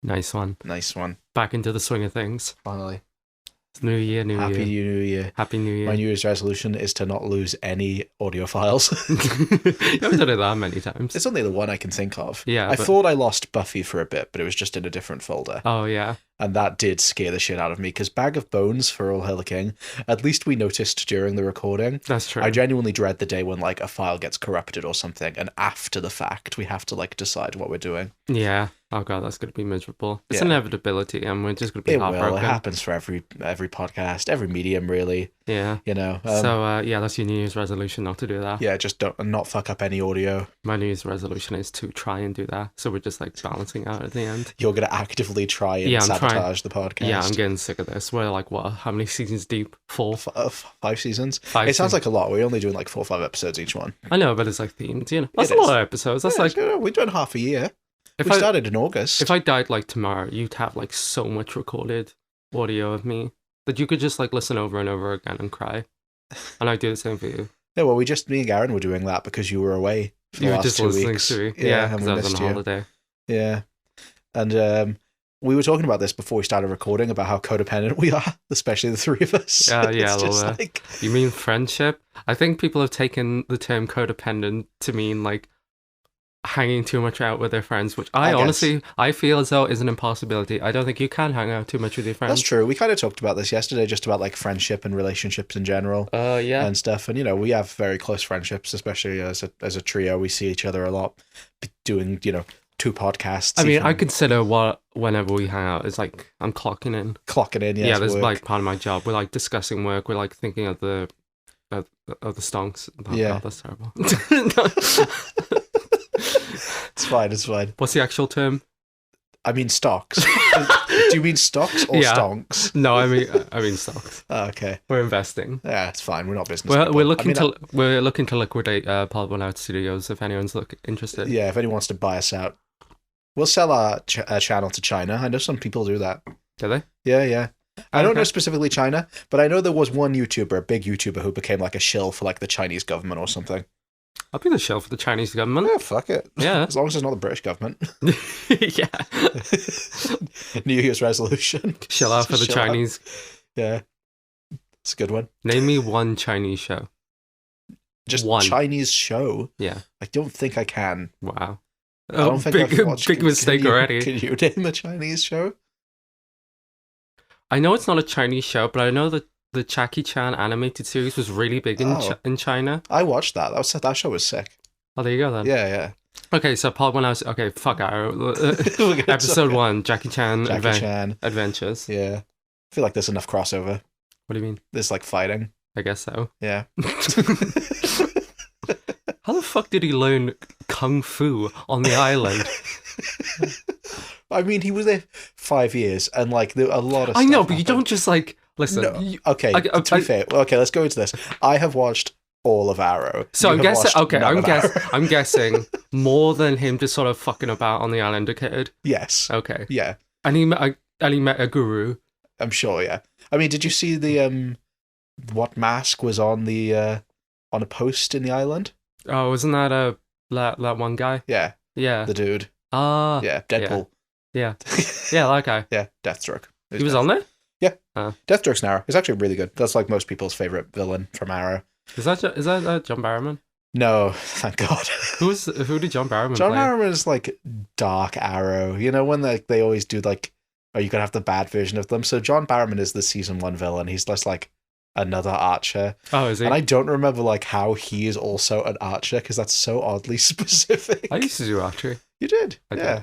Nice one. Nice one. Back into the swing of things. Finally. It's New Year, New Happy Year. New Year. Happy New Year. My New Year's resolution is to not lose any audio files. You haven't done it that many times. It's only the one I can think of. Yeah, I but- thought I lost Buffy for a bit, but it was just in a different folder. Oh, yeah. And that did scare the shit out of me, because Bag of Bones for All Hail the King, at least we noticed during the recording. That's true. I genuinely dread the day when, like, a file gets corrupted or something, and after the fact, we have to, like, decide what we're doing. Yeah. Oh, God, that's going to be miserable. It's Yeah. inevitability, and we're just going to be It will. heartbroken. It happens for every podcast, every medium, really. Yeah. You know. Yeah, that's your New Year's resolution, not to do that. Yeah, just not fuck up any audio. My New Year's resolution is to try and do that. So we're just, like, balancing out at the end. You're going to actively try and sabotage the podcast. Yeah, I'm getting sick of this. We're, like, what? How many seasons deep? 4? 5 seasons? Five It sounds seasons. like a lot. We're only doing, like, 4 or 5 episodes each one. I know, but it's, like, themed, you know. That's It a is. lot of episodes. That's, Yeah, like... we're doing half a year. If We I started in August. If I died, like, tomorrow, you'd have, like, so much recorded audio of me that you could just, like, listen over and over again and cry. And I'd do the same for you. Yeah, well, me and Garen were doing that because you were away for the You were last just 2 listening weeks. to me. Yeah, Yeah, and because we I was missed on you. holiday. Yeah. And we were talking about this before we started recording, about how codependent we are, especially the three of us. Yeah, It's a little just bit. like, You mean friendship? I think people have taken the term codependent to mean, like, hanging too much out with their friends, which I guess. honestly, I feel as though is an impossibility. I don't think you can hang out too much with your friends. that's true. We kind of talked about this yesterday, just about like friendship and relationships in general. Yeah. And stuff. And, you know, we have very close friendships, especially as a trio. We see each other a lot, doing, you know, 2 podcasts. I mean, even I consider whenever we hang out, it's like I'm clocking in. clocking in. Yeah, that's work. like part of my job. We're like discussing work. We're like thinking of the stonks. Oh, Yeah. God, that's terrible. It's fine. It's fine. What's the actual term? I mean, stocks. Do you mean stocks or Yeah. stonks? No, I mean stocks. Oh, okay. We're investing. Yeah, it's fine. We're not business We're people. looking I mean, we're looking to liquidate Pod One Out Studios if anyone's interested. yeah, if anyone wants to buy us out, we'll sell our channel to China. I know some people do that. Do they? Yeah, yeah. I don't know Okay. specifically China, but I know there was one YouTuber, a big YouTuber, who became like a shill for like the Chinese government or something. I'll be the shell for the Chinese government. Yeah, fuck it. Yeah. As long as it's not the British government. Yeah. New Year's resolution. Shell out for the Shell out. Chinese. Yeah. It's a good one. Name me one Chinese show. Just One. Chinese show. Yeah. I don't think I can. Wow. I don't think big I've watched. big mistake already. Can you name a Chinese show? I know it's not a Chinese show, but I know that the Jackie Chan animated series was really big in Oh. in China. I watched that. That show was sick. Oh, there you go then. Yeah, yeah. Okay, so Pod One Out. Okay, fuck Arrow. We're gonna Episode talk- 1, Jackie Chan, Jackie Chan. Adventures. Yeah. I feel like there's enough crossover. What do you mean? There's like fighting. I guess so. Yeah. How the fuck did he learn kung fu on the island? I mean, he was there 5 years, and like there a lot of. I know, stuff but you happened. don't just like listen. No. you- Okay. To be fair, okay, let's go into this. I have watched all of Arrow. So You I'm have guessing. watched Okay, none of Arrow. I'm guessing more than him just sort of fucking about on the island occurred. Yes. Okay, Yeah, and he met a guru. I'm sure. Yeah. I mean, did you see the what mask was on the on a post in the island? Oh, wasn't that that one guy? Yeah, Yeah. the dude. Ah. Yeah, Deadpool. Yeah. Yeah, that guy. Yeah, Deathstroke. He was on there. Deathstroke's in Arrow. It's actually really good. That's like most people's favorite villain from Arrow. Is that John Barrowman? No, thank God. Who did John Barrowman John play? Barrowman is like Dark Arrow. You know when they always do like, oh, you can have the bad version of them. So John Barrowman is the season 1 villain. He's just like another archer, Oh, is he? and I don't remember like how he is also an archer because that's so oddly specific. I used to do archery. You did, I did. yeah.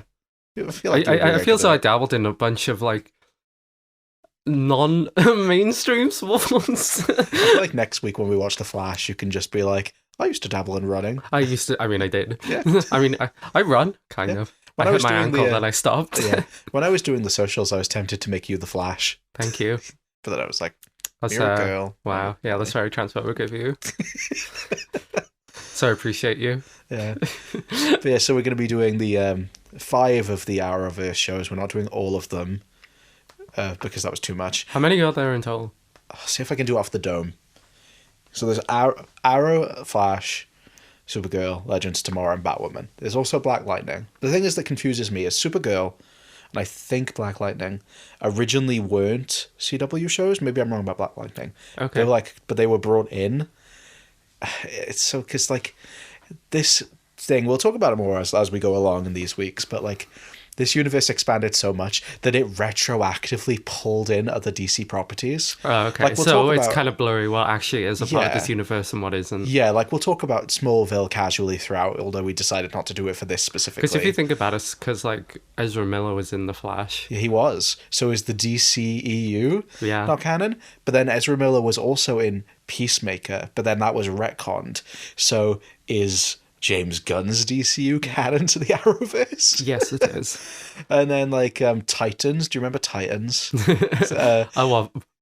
I feel like I feel so I dabbled in a bunch of like non-mainstream sports. like next week when we watch The Flash, you can just be like, I used to dabble in running. I mean, I did. Yeah. I mean, I run, kind Yeah. of. When I I hit was my doing ankle, the, then I stopped. Yeah, when I was doing the socials, I was tempted to make you the Flash, Thank you. but then I was like, That's you're a girl. wow. Yeah, that's very transphobic of you. So I appreciate you. Yeah. But yeah, so we're going to be doing the 5 of the Arrowverse shows. We're not doing all of them because that was too much. How many are there in total? I'll see if I can do it off the dome. So there's Arrow, Flash, Supergirl, Legends of Tomorrow, and Batwoman. There's also Black Lightning. The thing is that confuses me is Supergirl and I think Black Lightning originally weren't CW shows. Maybe I'm wrong about Black Lightning. Okay. They were but they were brought in. It's so, because this thing, we'll talk about it more as we go along in these weeks, but this universe expanded so much that it retroactively pulled in other DC properties. Oh, okay. So it's kind of blurry what actually is a part of this universe and what isn't. Yeah, we'll talk about Smallville casually throughout, although we decided not to do it for this specifically. Because if you think about it, because Ezra Miller was in The Flash. Yeah, he was. So is the DCEU not canon? But then Ezra Miller was also in Peacemaker, but then that was retconned. So is James Gunn's DCU canon to the Arrowverse? Yes, it is. And then Titans. Do you remember Titans?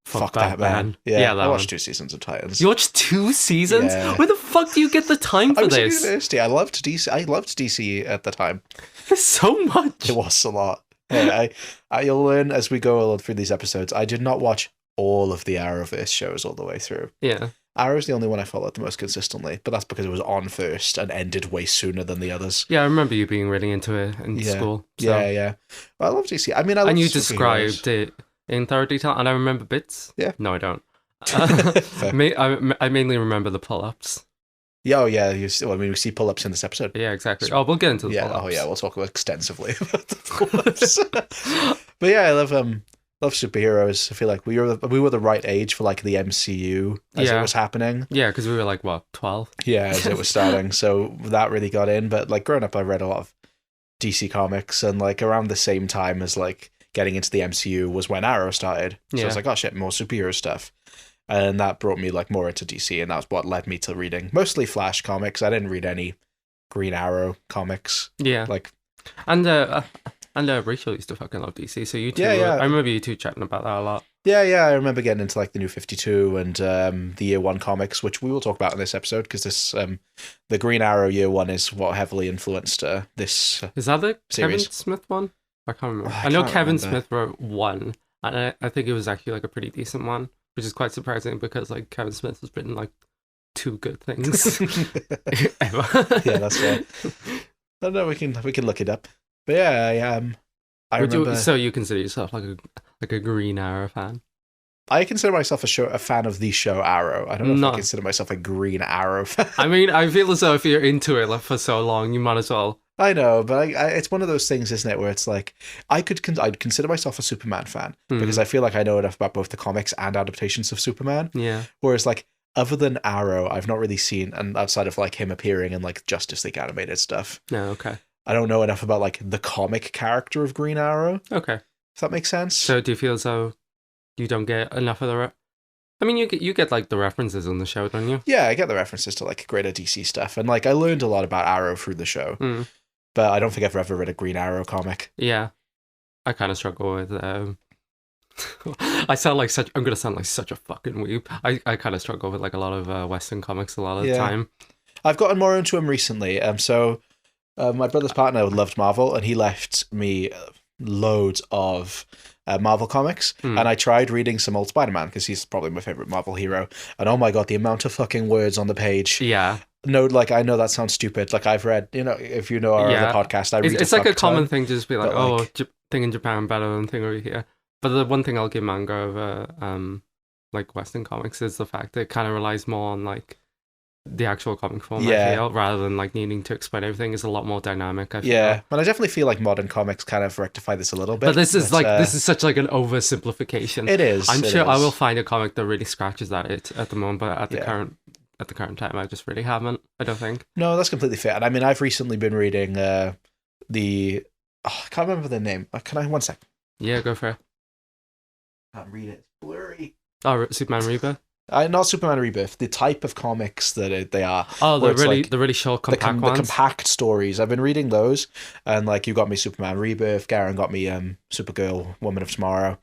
Fuck Batman. Yeah, I watched 2 seasons of Titans. You watched 2 seasons? Yeah. Where the fuck do you get the time for this? I was at university. I loved DC at the time. So much. It was a lot. Yeah, you'll learn as we go through these episodes. I did not watch all of the Arrowverse shows all the way through. Yeah. Arrow's the only one I followed the most consistently, but that's because it was on first and ended way sooner than the others. Yeah, I remember you being really into it in school. So. Yeah. Well, I love DC. I mean, I love and you described it in thorough detail, and I remember bits. Yeah. No, I don't. I mainly remember the pull-ups. Yeah, we see pull-ups in this episode. Yeah, exactly. We'll get into the pull-ups. Oh, yeah, we'll talk extensively about the pull-ups. But yeah, I love superheroes. I feel like we were the right age for the MCU as it was happening. Yeah, because we were 12. Yeah, as it was starting. So that really got in. But growing up, I read a lot of DC comics, and around the same time as getting into the MCU was when Arrow started. So I was oh shit, more superhero stuff. And that brought me more into DC, and that's what led me to reading mostly Flash comics. I didn't read any Green Arrow comics. Yeah. And Rachel used to fucking love DC, so you two. Yeah. I remember you two chatting about that a lot. Yeah. I remember getting into the New 52 and the Year One comics, which we will talk about in this episode because this the Green Arrow Year One is what heavily influenced this. Is that the series. Kevin Smith one? I can't remember. I know Kevin Smith wrote one, and I think it was actually a pretty decent one, which is quite surprising because Kevin Smith has written 2 good things ever. Yeah, that's right. I don't know. We can look it up. But yeah, I remember. So you consider yourself a Green Arrow fan? I consider myself a fan of the show Arrow. I don't know if I consider myself a Green Arrow fan. I mean, I feel as though if you're into it for so long, you might as well. I know, but it's one of those things, isn't it, where it's I'd consider myself a Superman fan because I feel I know enough about both the comics and adaptations of Superman. Yeah. Whereas other than Arrow, I've not really seen, and outside of him appearing in Justice League animated stuff. No, okay. I don't know enough about the comic character of Green Arrow. Okay. If that makes sense. So do you feel as though you don't get enough of the I mean, you get the references on the show, don't you? Yeah, I get the references to greater DC stuff, and I learned a lot about Arrow through the show. But I don't think I've ever read a Green Arrow comic. Yeah, I kind of struggle with. I'm gonna sound like such a fucking weeb. I kind of struggle with a lot of Western comics a lot of the time. I've gotten more into them recently. My brother's partner loved Marvel, and he left me loads of Marvel comics, and I tried reading some old Spider-Man because he's probably my favorite Marvel hero. And oh my god, the amount of fucking words on the page. Yeah. No, I know that sounds stupid. I've read, if you know our other podcast, I read. It's a common thing to just be thing in Japan better than thing over here. But the one thing I'll give manga over Western comics is the fact that it kind of relies more on the actual comic form, I feel, rather than needing to explain everything. Is a lot more dynamic, I feel. Yeah, but I definitely feel modern comics kind of rectify this a little bit. But this is this is such an oversimplification. It is. I'm sure I will find a comic that really scratches at it at the moment, but at the current time, I just really haven't, I don't think. No, that's completely fair. And I mean, I've recently been reading I can't remember the name. Can I? 1 sec. Yeah, go for it. I can't read it. It's blurry. Oh, Superman Rebirth? Not Superman Rebirth. The type of comics that they are. Oh, the really short, compact ones? The compact stories. I've been reading those, and you got me Superman Rebirth. Garen got me Supergirl, Woman of Tomorrow.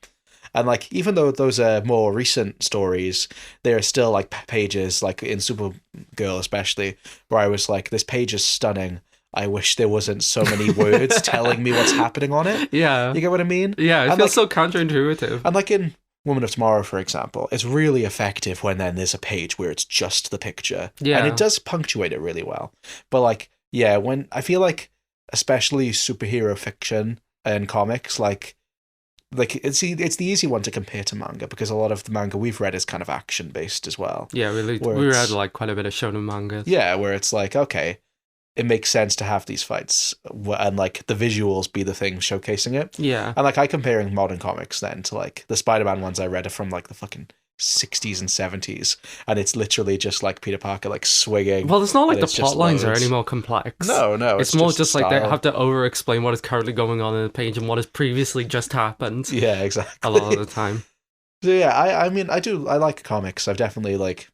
And even though those are more recent stories, there are still pages in Supergirl especially where I was this page is stunning. I wish there wasn't so many words telling me what's happening on it. Yeah. You get what I mean? Yeah, it feels so counterintuitive. And in Woman of Tomorrow, for example, it's really effective when then there's a page where it's just the picture. Yeah. And it does punctuate it really well. But when I feel especially superhero fiction in comics, like it's the easy one to compare to manga, because a lot of the manga we've read is kind of action based as well. Yeah, we read like quite a bit of shonen mangas. Yeah, where it's like, okay, it makes sense to have these fights and like the visuals be the thing showcasing it. Yeah. And like I comparing modern comics then to like the Spider-Man ones I read are from like the fucking 60s and 70s, and it's literally just like Peter Parker like swinging. Well, it's not like the plot lines are any more complex. No, it's more just like they have to over-explain what is currently going on in the page and what has previously just happened. Yeah, exactly. A lot of the time. So yeah, I mean, I like comics. I've definitely like,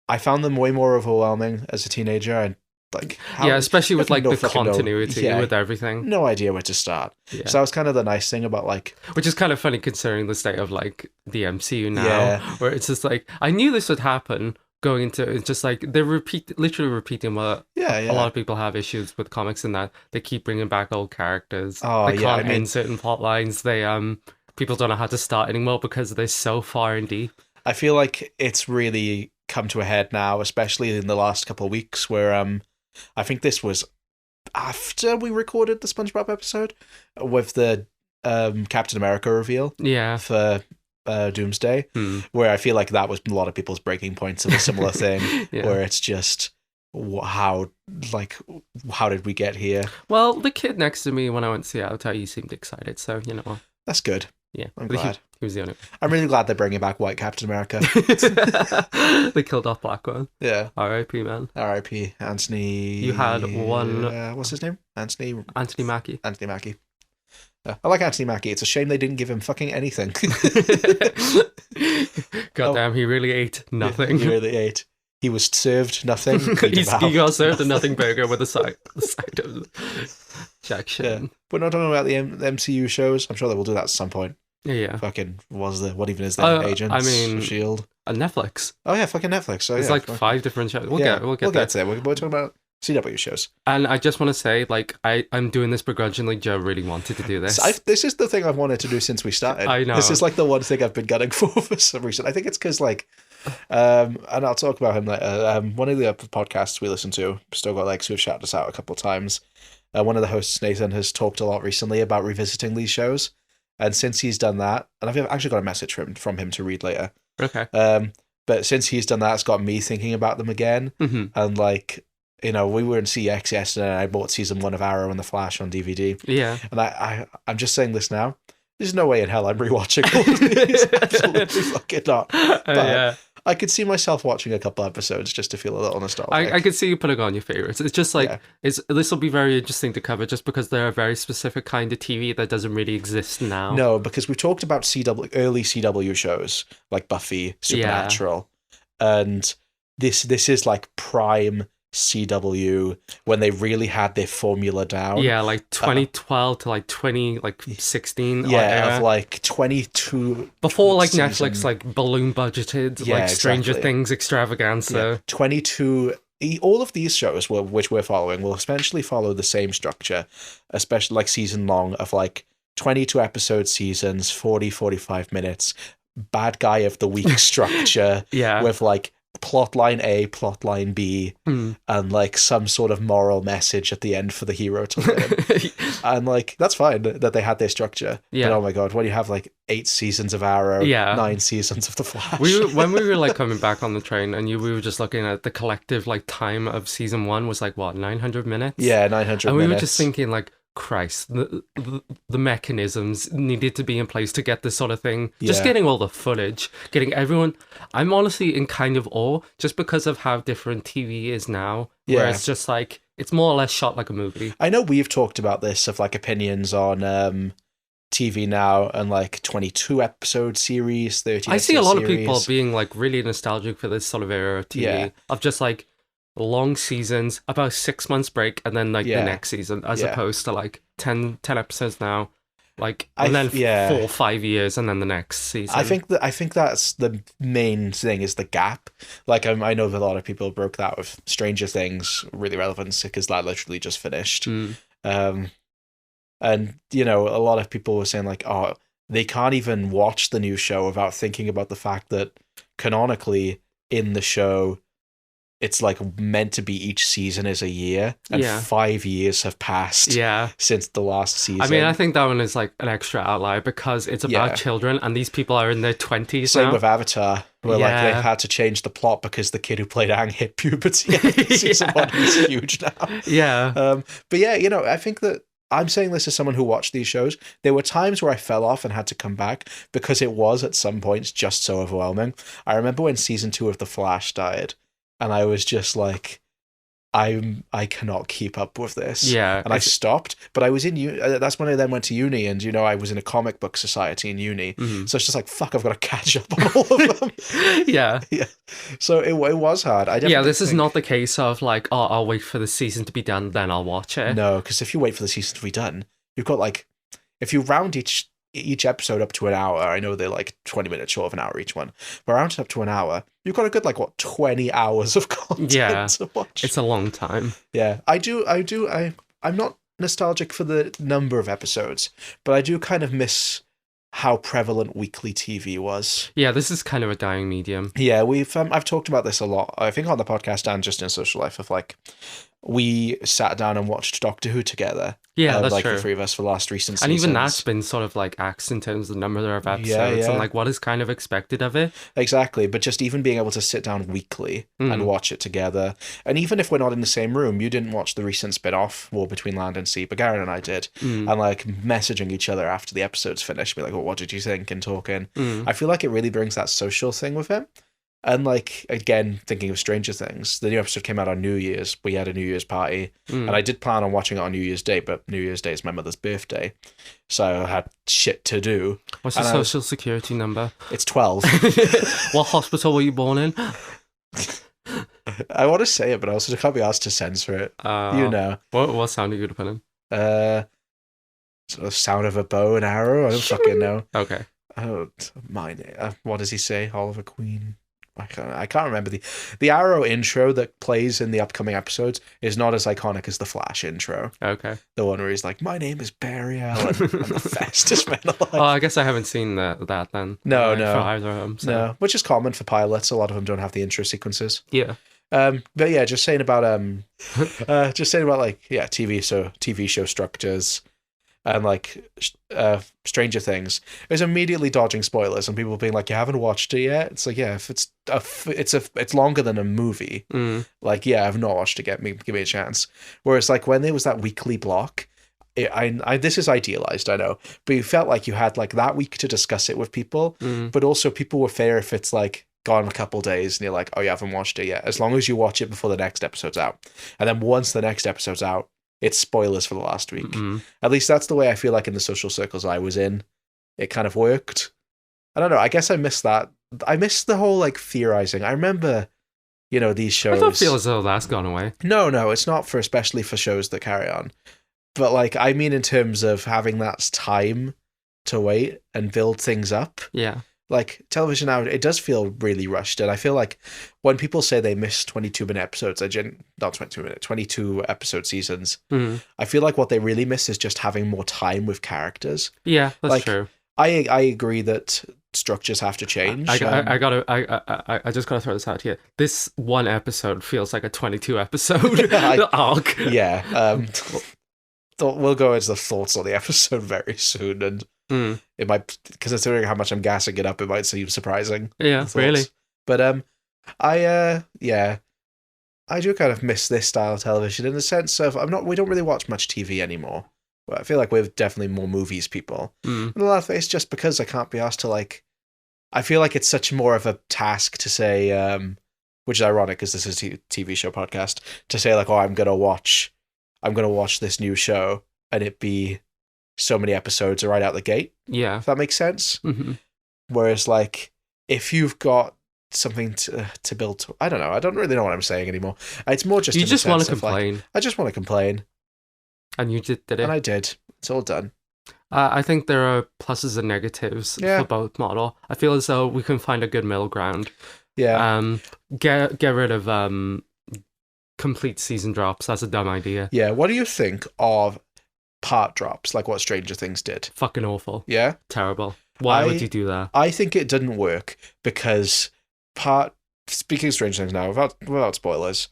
I found them way more overwhelming as a teenager, and like especially with like the continuity with everything. No idea where to start. Yeah. So that was kind of the nice thing about like, which is kind of funny considering the state of like the MCU now, where it's just like I knew this would happen going into it's just like they're literally repeating what a lot of people have issues with comics in that they keep bringing back old characters. They can't end certain plot lines. They people don't know how to start anymore because they're so far in deep. I feel like it's really come to a head now, especially in the last couple of weeks, where I think this was after we recorded the SpongeBob episode with the Captain America reveal. Yeah. For Doomsday, where I feel like that was a lot of people's breaking points of a similar thing, where it's just how did we get here? Well, the kid next to me when I went to see Avatar, he seemed excited, so you know. That's good. Yeah, I'm glad. He was the only one. I'm really glad they're bringing back white Captain America. They killed off black one. Yeah. R.I.P. man. R.I.P. Anthony. You had one. What's his name? Anthony Mackie. Anthony Mackie. I like Anthony Mackie. It's a shame they didn't give him fucking anything. Goddamn, he really ate nothing. He really ate. He was served nothing. He got served a nothing burger with a side of jack shit. Yeah. We're not talking about the MCU shows. I'm sure they will do that at some point. Yeah. Fucking, what even is that? Agents? I mean, S.H.I.E.L.D. Netflix. Oh yeah, fucking Netflix. So, it's like 5 different shows. We'll get there. We're talking about CW shows. And I just want to say, like, I'm doing this begrudgingly. Joe really wanted to do this. This is the thing I've wanted to do since we started. I know. This is like the one thing I've been gunning for some reason. I think it's because like, and I'll talk about him later. One of the podcasts we listen to, still got legs, who've shouted us out a couple of times. One of the hosts, Nathan, has talked a lot recently about revisiting these shows. And since he's done that, and I've actually got a message from him to read later. Okay. But since he's done that, it's got me thinking about them again. Mm-hmm. And like, you know, we were in CX yesterday and I bought season 1 of Arrow and the Flash on DVD. Yeah. And I'm just saying this now. There's no way in hell I'm rewatching all of these. Absolutely fucking not. But I could see myself watching a couple episodes just to feel a little nostalgic. I could see you putting on your favorites. It's just like, this will be very interesting to cover just because they're a very specific kind of TV that doesn't really exist now. No, because we've talked about early CW shows like Buffy, Supernatural, and this is like prime CW when they really had their formula down. Yeah, like 2012 to like 2016. Yeah, of like 22 before like Netflix like balloon budgeted like Stranger Things extravaganza. 22. All of these shows which we're following will essentially follow the same structure, especially like season long of like 22 episode seasons, 40-45 minutes, bad guy of the week structure. With like plot line A, plot line B, and like some sort of moral message at the end for the hero to learn. And like that's fine that they had their structure. Yeah. But oh my god, when you have like 8 seasons of Arrow, 9 seasons of The Flash. When we were like coming back on the train and we were just looking at the collective like time of season 1 was like what, 900 minutes? Yeah, 900 minutes. And we were just thinking like, Christ, the mechanisms needed to be in place to get this sort of thing. Just getting all the footage, getting everyone. I'm honestly in kind of awe just because of how different TV is now. Where it's just like, it's more or less shot like a movie. I know we've talked about this of like opinions on TV now and like 22 episode series, 30 I see a lot of people being like really nostalgic for this sort of era of TV. Of just like long seasons, about 6 months break, and then like the next season, as opposed to like 10 episodes now, like and then 4 or 5 years, and then the next season. I think that's the main thing is the gap. Like I know that a lot of people broke that with Stranger Things, really relevant because that literally just finished. And you know, a lot of people were saying like, oh, they can't even watch the new show without thinking about the fact that canonically in the show, it's like meant to be each season is a year, and 5 years have passed since the last season. I mean, I think that one is like an extra outlier because it's about children, and these people are in their 20s Same now. with Avatar, where like they had to change the plot because the kid who played Aang hit puberty. Season 1 is huge now. Yeah. But yeah, you know, I think that I'm saying this as someone who watched these shows. There were times where I fell off and had to come back because it was at some points just so overwhelming. I remember when season 2 of The Flash died, and I was just like, I cannot keep up with this. Yeah. And I stopped, but I was in that's when I then went to uni, and you know, I was in a comic book society in uni. Mm-hmm. So it's just like, fuck, I've got to catch up on all of them. Yeah. So it was hard. This is not the case of like, oh, I'll wait for the season to be done, then I'll watch it. No, because if you wait for the season to be done, you've got like, if you round each episode up to an hour, I know they're like 20 minutes short of an hour each one, but round it up to an hour, you've got a good 20 hours of content to watch. It's a long time. Yeah, I'm not nostalgic for the number of episodes, but I do kind of miss how prevalent weekly TV was. Yeah, this is kind of a dying medium. Yeah, I've talked about this a lot, I think on the podcast and just in social life, of like, we sat down and watched Doctor Who together. Yeah, that's like true. The three of us for the last recent seasons. And even that's been sort of like axed in terms of the number of episodes and like what is kind of expected of it. Exactly, but just even being able to sit down weekly and watch it together. And even if we're not in the same room, you didn't watch the recent spin-off, War Between Land and Sea, but Garen and I did. And like messaging each other after the episode's finished, be like, well, what did you think? And talking. I feel like it really brings that social thing with him. And like, again, thinking of Stranger Things, the new episode came out on New Year's. We had a New Year's party, and I did plan on watching it on New Year's Day, but New Year's Day is my mother's birthday, so I had shit to do. What's your social security number? It's 12. What hospital were you born in? I want to say it, but I also can't be asked to censor it. You know. What sound are you going to put in? Sort of sound of a bow and arrow? I don't fucking know. Okay. Oh, my name. What does he say? Oliver Queen? I can't remember the Arrow intro that plays in the upcoming episodes is not as iconic as the Flash intro. Okay. The one where he's like, "My name is Barry Allen. I'm the fastest man alive." Oh, I guess I haven't seen that then. No. For either of them. So. No, which is common for pilots. A lot of them don't have the intro sequences. Yeah. But yeah, just saying about TV show structures. And like Stranger Things is immediately dodging spoilers, and people being like, "You haven't watched it yet?" It's like, yeah, if it's longer than a movie. Like, yeah, I've not watched it yet. Give me a chance. Whereas like when there was that weekly block, this is idealized, I know, but you felt like you had like that week to discuss it with people, but also people were fair if it's like gone a couple days and you're like, oh, you haven't watched it yet. As long as you watch it before the next episode's out, and then once the next episode's out, it's spoilers for the last week. At least that's the way I feel like in the social circles I was in. It kind of worked. I don't know. I guess I missed that. I missed the whole like theorizing. I remember, these shows. I don't feel as though that's gone away. No, it's not especially for shows that carry on. But like, I mean, in terms of having that time to wait and build things up. Yeah. Like television now, it does feel really rushed, and I feel like when people say they miss 22-minute episodes, not 22 episode seasons. I feel like what they really miss is just having more time with characters. Yeah, that's true. I agree that structures have to change. I just gotta throw this out here. This one episode feels like a 22 episode arc. Yeah. We'll go into the thoughts on the episode very soon, and it might, considering how much I'm gassing it up, it might seem surprising. Yeah, really. But I do kind of miss this style of television in the sense of we don't really watch much TV anymore. But I feel like we're definitely more movies people. And a lot of it's just because I can't be asked to like. I feel like it's such more of a task to say, which is ironic because this is a TV show podcast, to say like, oh, I'm gonna watch this new show, and it be so many episodes right out the gate. Yeah. If that makes sense. Whereas like, if you've got something to build, I don't know. I don't really know what I'm saying anymore. It's more just you just want to complain. Like, I just want to complain. And you did it. And I did. It's all done. I think there are pluses and negatives for both model. I feel as though we can find a good middle ground. Yeah. Get rid of complete season drops. That's a dumb idea. Yeah. What do you think of part drops, like what Stranger Things did? Fucking awful. Yeah? Terrible. Why would you do that? I think it didn't work because part speaking of Stranger Things now, without spoilers,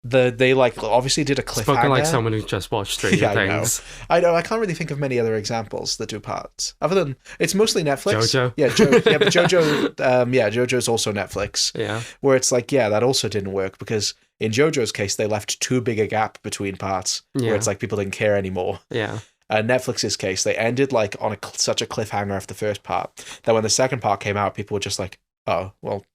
they like obviously did a cliffhanger. Spoken like someone who just watched Stranger Things. I know. I can't really think of many other examples that do parts other than it's mostly Netflix. JoJo. But JoJo. JoJo's also Netflix. Yeah. Where it's like, that also didn't work because in JoJo's case they left too big a gap between parts. Yeah. Where it's like people didn't care anymore. Yeah. Netflix's case, they ended like on such a cliffhanger after the first part that when the second part came out, people were just like, "Oh, well,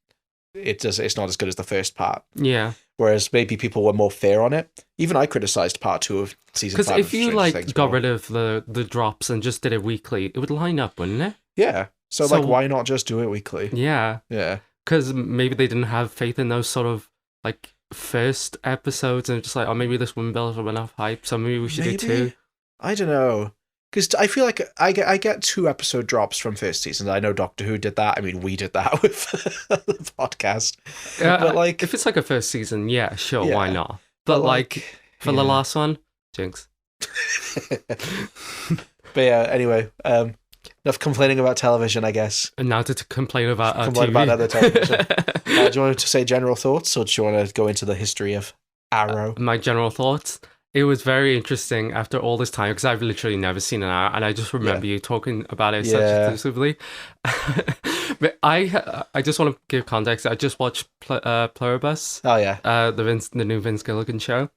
it's not as good as the first part." Yeah. Whereas maybe people were more fair on it. Even I criticized part 2 of season 5. Because if you got rid of the drops and just did it weekly, it would line up, wouldn't it? Yeah. So like, why not just do it weekly? Yeah. Yeah. Because maybe they didn't have faith in those sort of like first episodes and just like, oh, maybe this wouldn't build up enough hype, so maybe we should do 2. I don't know. Because I feel like I get 2 episode drops from first season. I know Doctor Who did that. I mean, we did that with the podcast. But like, if it's like a first season, yeah, sure, why not? But like for the last one, jinx. But yeah, anyway, enough complaining about television, I guess. And now to complain about complain TV. about other television. Do you want to say general thoughts, or do you want to go into the history of Arrow? My general thoughts. It was very interesting after all this time because I've literally never seen an Arrow, and I just remember you talking about it such exclusively. But I just want to give context. I just watched Pluribus. Oh yeah, the new Vince Gilligan show,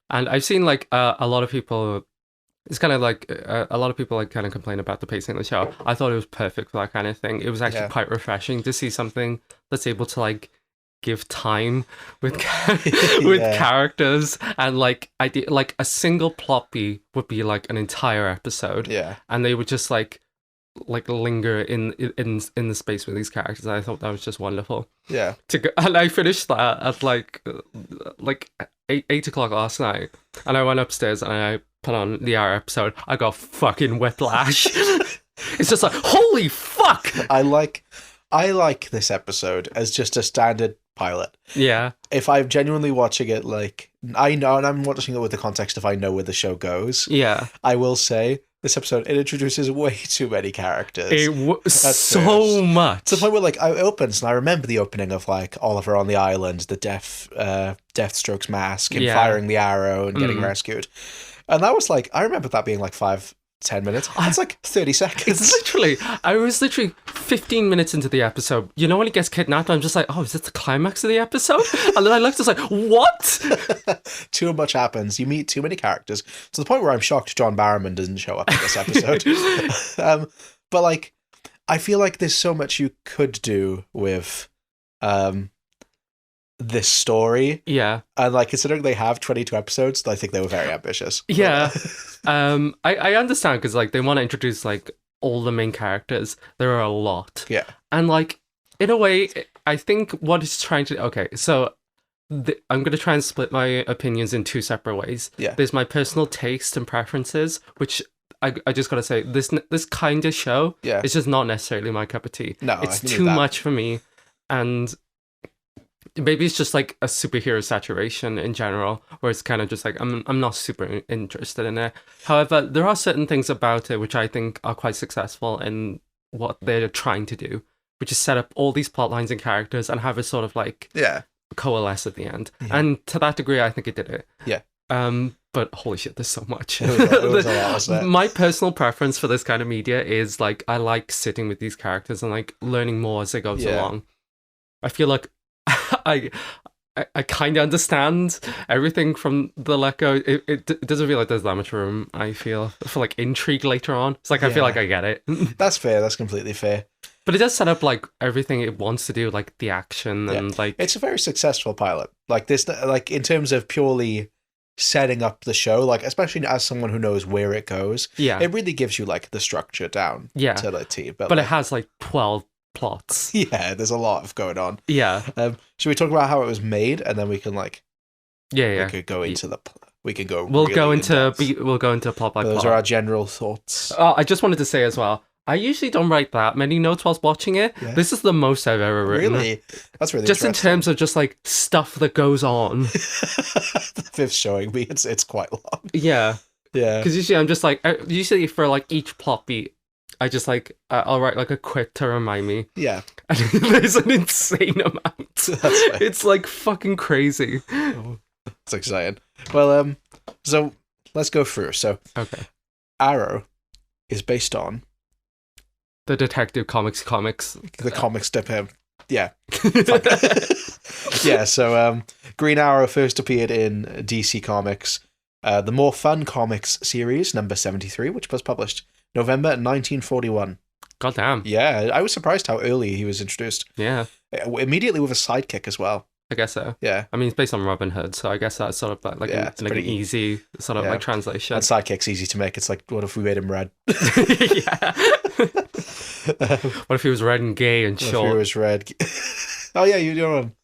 and I've seen like a lot of people. It's kind of like a lot of people like kind of complain about the pacing of the show. I thought it was perfect for that kind of thing. It was actually quite refreshing to see something that's able to like give time with characters and like a single plot beat would be like an entire episode. Yeah, and they would just like linger in the space with these characters. I thought that was just wonderful. Yeah, and I finished that at like 8 o'clock last night, and I went upstairs and I put on the Arrow episode. I got fucking whiplash. It's just like, holy fuck! I like this episode as just a standard pilot. Yeah. If I'm genuinely watching it, like, I know, and I'm watching it with the context if I know where the show goes. Yeah. I will say, this episode, it introduces way too many characters. So much. To the point where, like, it opens, and I remember the opening of, like, Oliver on the island, the Deathstroke's mask, and firing the arrow and getting rescued. And that was, like, I remember that being, like, 5-10 minutes. That's like 30 seconds. I was literally 15 minutes into the episode. You know when he gets kidnapped, I'm just like, oh, is this the climax of the episode? And then I looked, I was like, what? Too much happens. You meet too many characters to the point where I'm shocked John Barrowman doesn't show up in this episode. But like, I feel like there's so much you could do with this story. Yeah. And like, considering they have 22 episodes, I think they were very ambitious. Yeah. I understand because like they want to introduce like all the main characters. There are a lot. Yeah. And like in a way, I think what it's trying to so I'm going to try and split my opinions in 2 separate ways. Yeah. There's my personal taste and preferences, which I just got to say this kind of show is just not necessarily my cup of tea. No, it's too much for me, and maybe it's just like a superhero saturation in general, where it's kind of just like I'm not super interested in it. However, there are certain things about it which I think are quite successful in what they're trying to do, which is set up all these plot lines and characters and have it sort of like coalesce at the end. Yeah. And to that degree, I think it did it. Yeah. But holy shit, there's so much. It was a lot, wasn't it? My personal preference for this kind of media is like I like sitting with these characters and like learning more as it goes along. I feel like I kind of understand everything from the let-go. It doesn't feel like there's that much room, I feel, for like intrigue later on. It's like I feel like I get it. That's fair. That's completely fair. But it does set up like everything it wants to do, like the action and like it's a very successful pilot. Like this, like in terms of purely setting up the show, like especially as someone who knows where it goes. Yeah, it really gives you like the structure down. Yeah, to the T. But like, it has like 12 plots. Yeah, there's a lot of going on. Yeah. Should we talk about how it was made, and then we can like we could go into the we can go we'll go into plot by plot. Those are our general thoughts. I just wanted to say as well, I usually don't write that many notes whilst watching it. Yeah. This is the most I've ever written. Really? That's really just in terms of just like stuff that goes on. The 5th showing me, it's quite long. Yeah. Yeah. Because usually I'm just like, usually for like each plot beat, I just like I'll write like a quip to remind me. Yeah. And there's an insane amount. That's right. It's like fucking crazy. It's exciting. Well, so let's go through. So, okay, Arrow is based on the Detective Comics. the comic strip. Yeah. Yeah. So, Green Arrow first appeared in DC Comics, the More Fun Comics series number 73, which was published November 1941. God damn. Yeah, I was surprised how early he was introduced. Yeah. Immediately with a sidekick as well. I guess so. Yeah. I mean, it's based on Robin Hood, so I guess that's sort of like an easy sort of like translation. And sidekick's easy to make. It's like, what if we made him red? Yeah. What if he was red and gay and short? What if he was red? Oh yeah, you know him.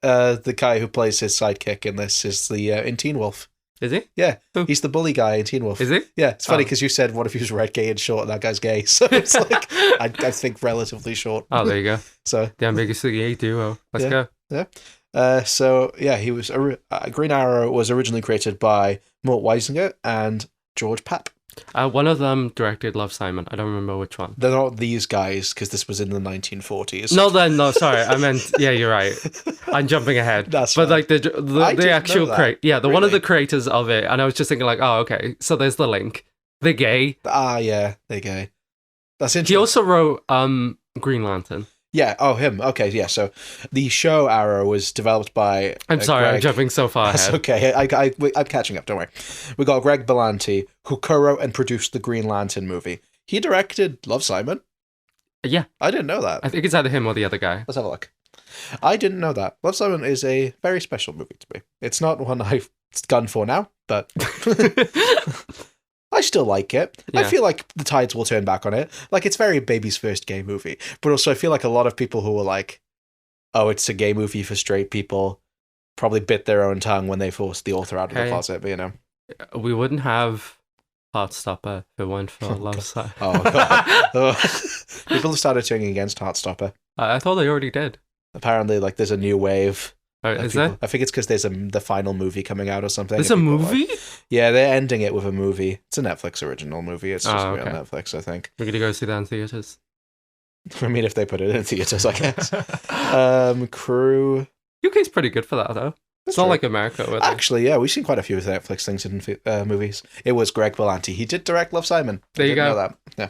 The guy who plays his sidekick in this is in Teen Wolf. Is he? Yeah, Who? He's the bully guy in Teen Wolf. Is he? Yeah, it's funny because you said, what if he was red, gay, and short, and that guy's gay. So it's like, I think relatively short. Oh, there you go. So the ambiguously gay duo. Let's go. Yeah. So yeah, he was Green Arrow was originally created by Mort Weisinger and George Papp. One of them directed Love, Simon. I don't remember which one. They're not these guys because this was in the 1940s. No, sorry. I meant, yeah, you're right. I'm jumping ahead. That's but fine. like the actual one of the creators of it, and I was just thinking like, oh, okay, so there's the link. They're gay. Ah, yeah, they're gay. That's interesting. He also wrote Green Lantern. Yeah. Oh, him. Okay. Yeah. So the show Arrow was developed by. I'm sorry, Greg. I'm jumping so far ahead. That's okay. I'm catching up. Don't worry. We got Greg Berlanti, who co-wrote and produced the Green Lantern movie. He directed Love, Simon. Yeah, I didn't know that. I think it's either him or the other guy. Let's have a look. I didn't know that. Love, Simon is a very special movie to me. It's not one I've gone for now, but. I still like it. Yeah. I feel like the tides will turn back on it. Like, it's very baby's first gay movie. But also, I feel like a lot of people who were like, oh, it's a gay movie for straight people, probably bit their own tongue when they forced the author out of the closet, but you know. We wouldn't have Heartstopper if it weren't for Love Simon. Oh, God. People have started turning against Heartstopper. I thought they already did. Apparently, like, there's a new wave. Is there? I think it's because there's the final movie coming out or something. There's a movie? Yeah, they're ending it with a movie. It's a Netflix original movie. It's just on Netflix, I think. We're going to go see that in theaters. I mean, if they put it in theaters, I guess. Crew. UK's pretty good for that, though. It's not like America. Actually, yeah, we've seen quite a few Netflix things in movies. It was Greg Berlanti. He did direct Love, Simon. There you go. Know that. Yeah.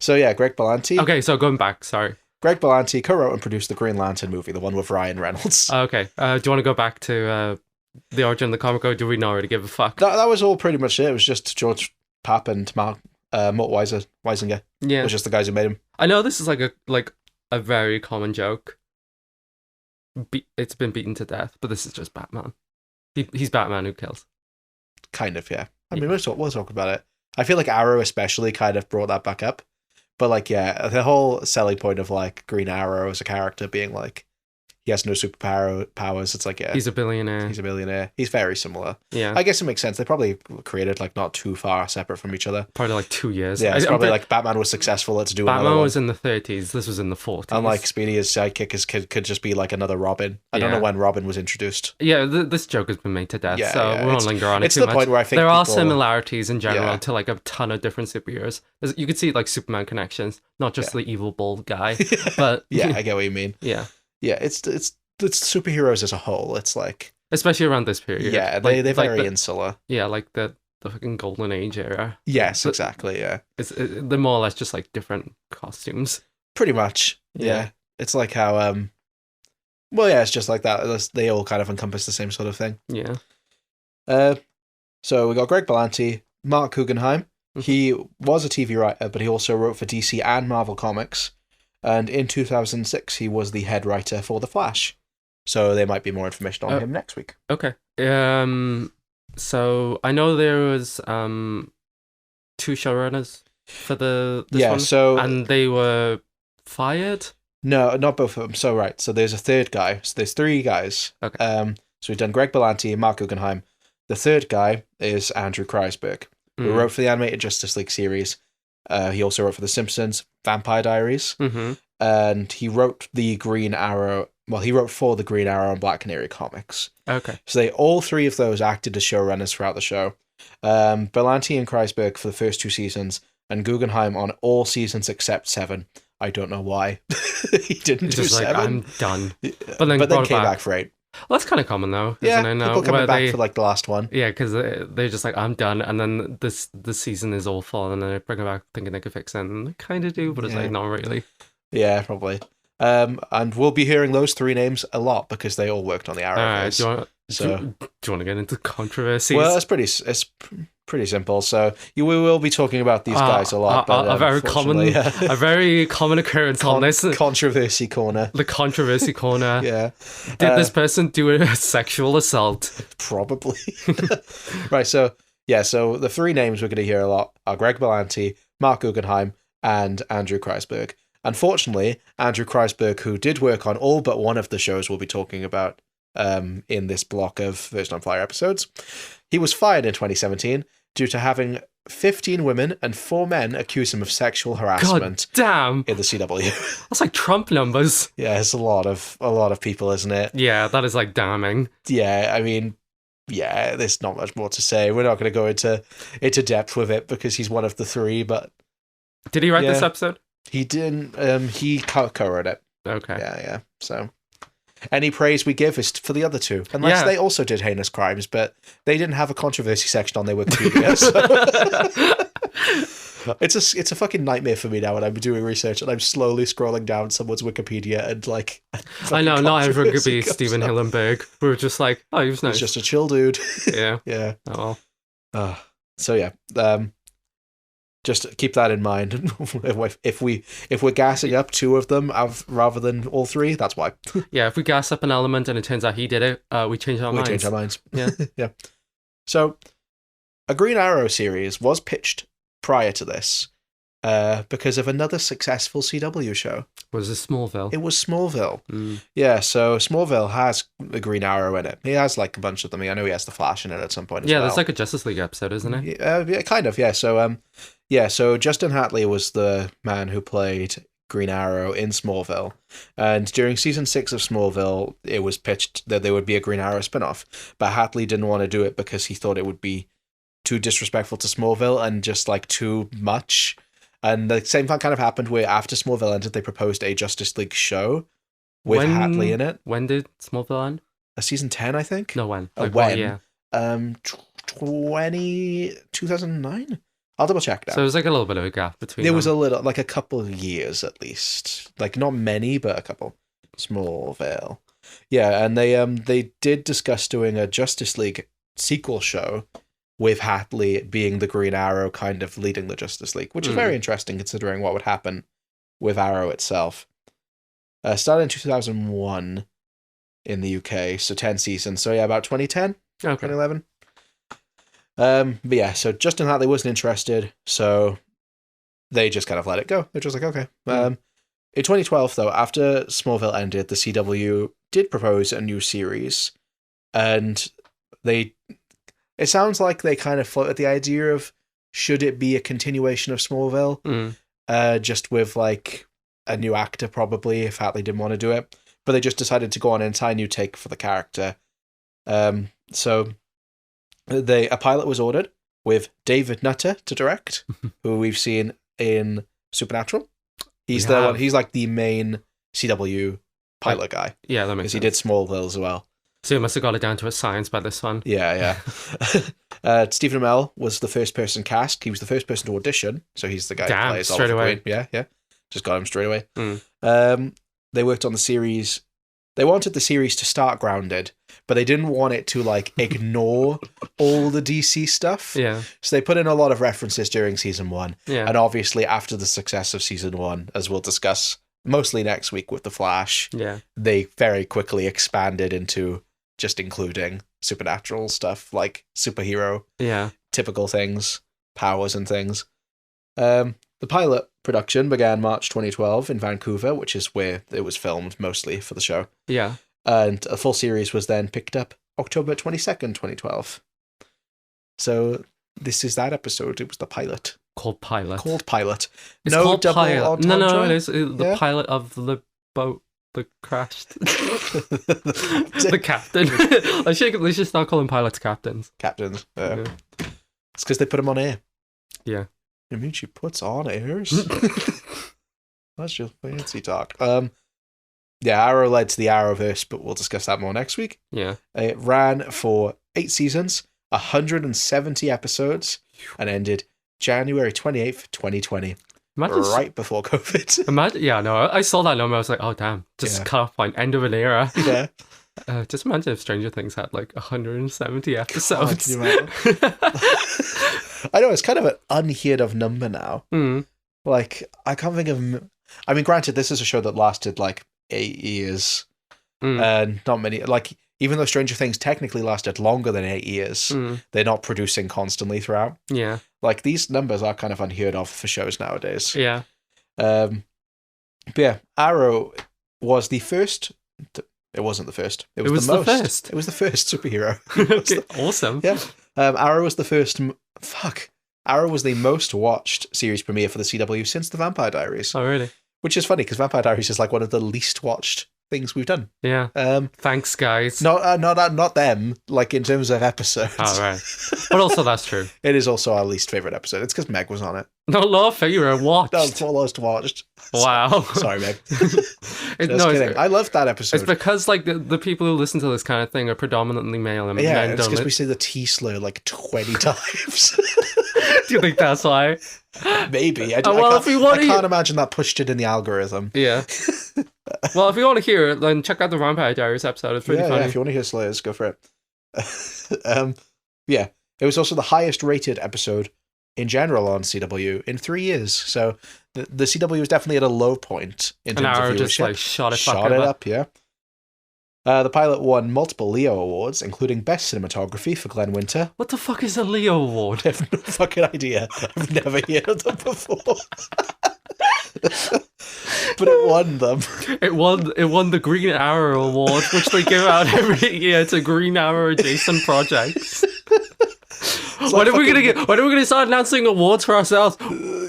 So yeah, Greg Berlanti. Okay, so going back, sorry. Greg Berlanti co-wrote and produced the Green Lantern movie, the one with Ryan Reynolds. Okay. Do you want to go back to the origin of the comic, or do we not really give a fuck? That was all pretty much it. It was just George Papp and Mort Weisinger. Yeah. It was just the guys who made him. I know this is like a very common joke. It's been beaten to death, but this is just Batman. He's Batman who kills. Kind of, yeah. I mean, we'll talk about it. I feel like Arrow especially kind of brought that back up. But, like, yeah, the whole selling point of, like, Green Arrow as a character being, like, he has no superpowers. It's like, yeah. He's a billionaire. He's very similar. Yeah. I guess it makes sense. They probably created, like, not too far separate from each other. Probably, like, 2 years. Yeah, it's probably, like, Batman was successful. Let's do another one. Batman was in the 30s. This was in the 40s. And, like, Speedy as sidekick could just be, like, another Robin. I don't know when Robin was introduced. Yeah, this joke has been made to death, so we won't linger on it too much. It's the point where I think there are similarities in general to, like, a ton of different superheroes. You could see, like, Superman connections, not just the evil bald guy. But yeah, I get what you mean. Yeah. Yeah, it's superheroes as a whole. It's like, especially around this period. Yeah, they're very insular. Yeah, like the fucking golden age era. Yes, exactly. Yeah, they're more or less just like different costumes. Pretty much. Yeah. It's like how well, yeah, it's just like that. They all kind of encompass the same sort of thing. Yeah. So we got Greg Berlanti, Mark Guggenheim. He was a TV writer, but he also wrote for DC and Marvel Comics. And in 2006, he was the head writer for The Flash. So there might be more information on him next week. Okay. So I know there was 2 showrunners for this one. So and they were fired? No, not both of them. So right. So there's a third guy. So there's 3 guys. Okay. So we've done Greg Berlanti and Mark Guggenheim. The third guy is Andrew Kreisberg, who wrote for the animated Justice League series. He also wrote for The Simpsons, Vampire Diaries, and he wrote the Green Arrow. Well, he wrote for the Green Arrow and Black Canary comics. Okay. So all 3 of those acted as showrunners throughout the show. Berlanti and Kreisberg for the first 2 seasons, and Guggenheim on all seasons except 7. I don't know why he didn't do just 7. Like, I'm done. But then came back for 8. Well, that's kind of common though, Yeah, isn't it? Now, people coming back for like the last one. Yeah, because they're just like, I'm done, and then this season is awful, and then they bring it back thinking they could fix it, and they kind of do, but it's like, not really. Yeah, probably. And we'll be hearing those 3 names a lot because they all worked on the Arrowverse. Do you want to get into controversies? Well, it's pretty simple. So we will be talking about these guys a lot. But a very common occurrence on this controversy corner. The controversy corner. Yeah. Did this person do a sexual assault? Probably. Right. So the 3 names we're going to hear a lot are Greg Berlanti, Mark Guggenheim, and Andrew Kreisberg. Unfortunately, Andrew Kreisberg, who did work on all but one of the shows we'll be talking about in this block of First Time Flyer episodes, he was fired in 2017 due to having 15 women and 4 men accuse him of sexual harassment. God damn. In the CW. That's like Trump numbers. Yeah, it's a lot of people, isn't it? Yeah, that is like damning. Yeah, I mean, yeah, there's not much more to say. We're not going to go into depth with it because he's one of the 3. But did he write this episode? He didn't. He co-wrote it. Okay. Yeah. So, any praise we give is for the other 2, unless they also did heinous crimes, but they didn't have a controversy section on their Wikipedia. So. It's a fucking nightmare for me now when I'm doing research and I'm slowly scrolling down someone's Wikipedia and like. I know, not everyone could be Stephen Hillenburg. We were just like, oh, he was nice. He's just a chill dude. Yeah. Yeah. Oh well. So yeah. Just keep that in mind. If we're gassing up 2 of them rather than all 3, that's why. Yeah, if we gas up an element and it turns out he did it, we change our minds. We change our minds. Yeah. Yeah. So, a Green Arrow series was pitched prior to this because of another successful CW show. Was it Smallville? It was Smallville. Mm. Yeah, so Smallville has a Green Arrow in it. He has like a bunch of them. I know he has the Flash in it at some point as well. Yeah, there's like a Justice League episode, isn't it? Yeah, kind of, yeah. So, so Justin Hatley was the man who played Green Arrow in Smallville. And during season 6 of Smallville, it was pitched that there would be a Green Arrow spinoff. But Hatley didn't want to do it because he thought it would be too disrespectful to Smallville and just like too much. And the same thing kind of happened where after Smallville ended, they proposed a Justice League show with Hatley in it. When did Smallville end? Season 10, I think. No, when? Like when? Yeah. 2009? I'll double check now. So it was like a little bit of a gap between There was a little, like a couple of years at least. Like not many, but a couple. Smallville. Yeah, and they did discuss doing a Justice League sequel show with Hatley being the Green Arrow kind of leading the Justice League, which is very interesting considering what would happen with Arrow itself. Started in 2001 in the UK, so 10 seasons. So yeah, about 2010, 2011. But yeah, so Justin Hatley wasn't interested, so they just kind of let it go. They're just like, okay. In 2012, though, after Smallville ended, the CW did propose a new series, and it sounds like they kind of floated the idea of should it be a continuation of Smallville, just with like a new actor probably if Hatley didn't want to do it, but they just decided to go on an entire new take for the character. So a pilot was ordered with David Nutter to direct, who we've seen in Supernatural. He's the one. He's like the main CW pilot guy. Yeah, that makes sense. Because he did Smallville as well. So he must have got it down to a science by this one. Yeah. Stephen Amell was the first person cast. He was the first person to audition, so he's the guy who plays straight away. Green. Yeah. Just got him straight away. They worked on the series. They wanted the series to start grounded, but they didn't want it to like ignore all the DC stuff. Yeah. So they put in a lot of references during season 1. Yeah. And obviously after the success of season 1, as we'll discuss mostly next week with The Flash, they very quickly expanded into just including supernatural stuff like superhero, typical things, powers and things. The pilot production began March 2012 in Vancouver, which is where it was filmed mostly for the show. Yeah. And a full series was then picked up October 22nd, 2012. So this is that episode. It was the pilot. Called Pilot. It's called double pilot. entendre? No, it is the pilot of the boat that crashed. The captain. They should start calling pilots captains. Captains. It's because they put them on air. Yeah. You mean she puts on airs? That's just fancy talk. Yeah, Arrow led to the Arrowverse, but we'll discuss that more next week. Yeah. It ran for 8 seasons, 170 episodes, and ended January 28th, 2020. Right before COVID. Imagine, yeah, no, I saw that number. I was like, oh, damn. Just cut off point. End of an era. Yeah. Just imagine if Stranger Things had like 170 episodes. God, I know, it's kind of an unheard of number now. Like, I can't think of... I mean, granted, this is a show that lasted like 8 years. And not many... Like, even though Stranger Things technically lasted longer than 8 years, they're not producing constantly throughout. Yeah. Like, these numbers are kind of unheard of for shows nowadays. Yeah. But yeah, Arrow was the first... It wasn't the first. It was the first. It was the first superhero. Okay, awesome. Yeah. Arrow was the first... Arrow was the most watched series premiere for the CW since The Vampire Diaries. Oh, really? Which is funny, because Vampire Diaries is like one of the least watched things we've done. Yeah. Thanks, guys. Not them, like in terms of episodes. Oh, right. But also that's true. It is also our least favourite episode. It's because Meg was on it. Not our favourite, watched. No, it's most watched. Wow. Sorry, Meg. Kidding. I loved that episode. It's because like the people who listen to this kind of thing are predominantly male and yeah, men it's because we say the T slur like 20 times. Do you think that's why? Maybe. I can't imagine that pushed it in the algorithm. Yeah. Well, if you want to hear it, then check out the Vampire Diaries episode. It's pretty funny. Yeah, if you want to hear slurs, go for it. Yeah, it was also the highest rated episode in general on CW in 3 years. So the CW was definitely at a low point in terms of viewership. Just like shot it up, yeah. The pilot won multiple Leo Awards, including Best Cinematography for Glenn Winter. What the fuck is a Leo Award? I have no fucking idea. I've never heard of them before. But it won them. It won the Green Arrow Award, which they give out every year to Green Arrow adjacent projects. When are we gonna start announcing awards for ourselves?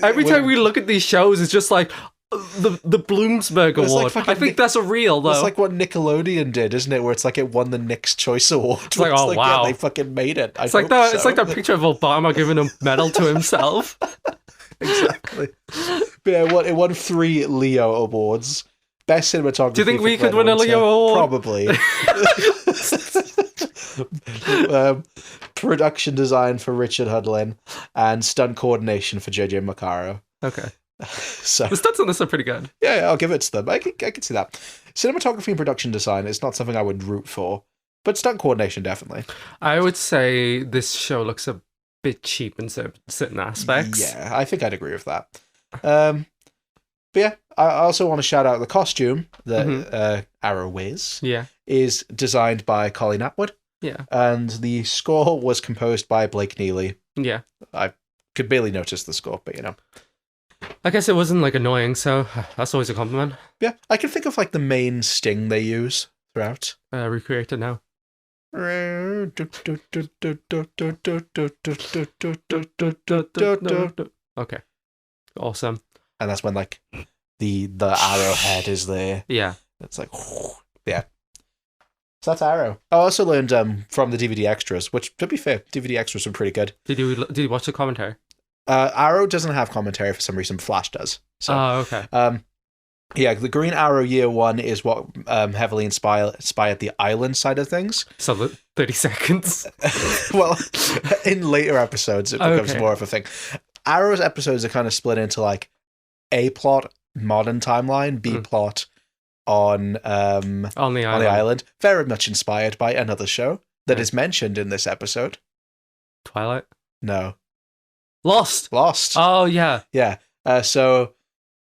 Every time we look at these shows, it's just like the Bloomsburg Award. Like I think that's a real though. It's like what Nickelodeon did, isn't it? Where it's like it won the Nick's Choice Award. It's like, oh wow, yeah, they fucking made it. It's like that. So. It's like that picture of Obama giving a medal to himself. Exactly. But yeah, it won 3 Leo Awards. Best cinematography. Do you think we could win a Leo Award? Probably. Production design for Richard Hudlin and stunt coordination for JJ Maccaro. Okay. So the stunts on this are pretty good. Yeah, I'll give it to them. I can see that. Cinematography and production design is not something I would root for, but stunt coordination definitely. I would say this show looks a bit cheap in certain aspects. Yeah, I think I'd agree with that. But yeah, I also want to shout out the costume that Arrow wears. Yeah, is designed by Colleen Atwood. Yeah, and the score was composed by Blake Neely. Yeah, I could barely notice the score, but you know. I guess it wasn't like annoying, so that's always a compliment. Yeah, I can think of like the main sting they use throughout. Recreate it now. Okay, awesome. And that's when like the arrowhead is there. Yeah, it's like yeah. So that's Arrow. I also learned from the DVD extras, which to be fair, DVD extras were pretty good. Did you watch the commentary? Arrow doesn't have commentary for some reason. Flash does. So, okay. Yeah, the Green Arrow Year 1 is what heavily inspired the island side of things. So 30 seconds. Well, in later episodes, it becomes more of a thing. Arrow's episodes are kind of split into like A plot, modern timeline, B plot on the island. Very much inspired by another show that is mentioned in this episode. Twilight? No. Lost. Oh yeah. Yeah. In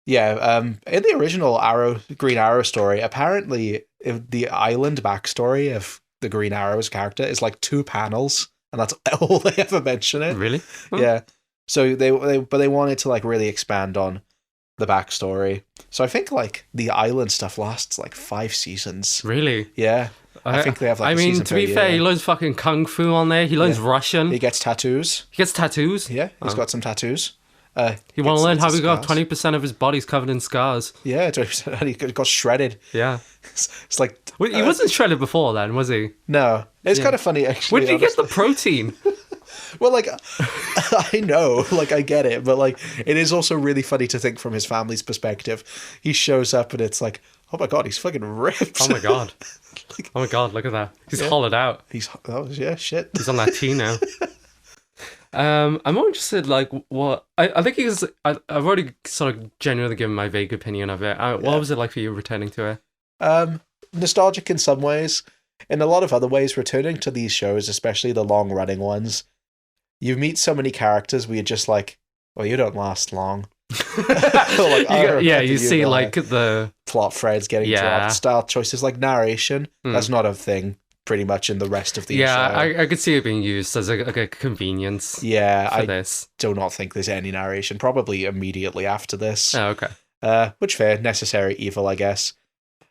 the original Green Arrow story, apparently the island backstory of the Green Arrow's character is like 2 panels, and that's all they ever mention it. Really? Huh? Yeah. So they wanted to like really expand on the backstory. So I think like the island stuff lasts like 5 seasons. Really? Yeah. I think they have like. I mean, to be fair, he learns fucking kung fu on there. He learns Russian. He gets tattoos. Yeah, he's got some tattoos. You want to learn how he got 20% of his body's covered in scars. Yeah, 20%. And he got shredded. Yeah. It's like... he wasn't shredded before then, was he? No. It's kind of funny, actually. Where did he get the protein? Well, like, I know, like, I get it, but like, it is also really funny to think from his family's perspective. He shows up and it's like, oh my god, he's fucking ripped. Oh my god. Oh my god, look at that. He's hollowed out. Shit. He's on that T now. I'm more interested, like, what... I think I've already sort of genuinely given my vague opinion of it. What was it like for you returning to it? Nostalgic in some ways. In a lot of other ways, returning to these shows, especially the long-running ones, you meet so many characters where you're just like, well, you don't last long. Like, you see, like, the... plot threads getting dropped, style choices like narration. That's not a thing pretty much in the rest of the show. I could see it being used as a convenience for this. Do not think there's any narration, probably immediately after this. Oh, okay. Which fair, necessary evil, I guess.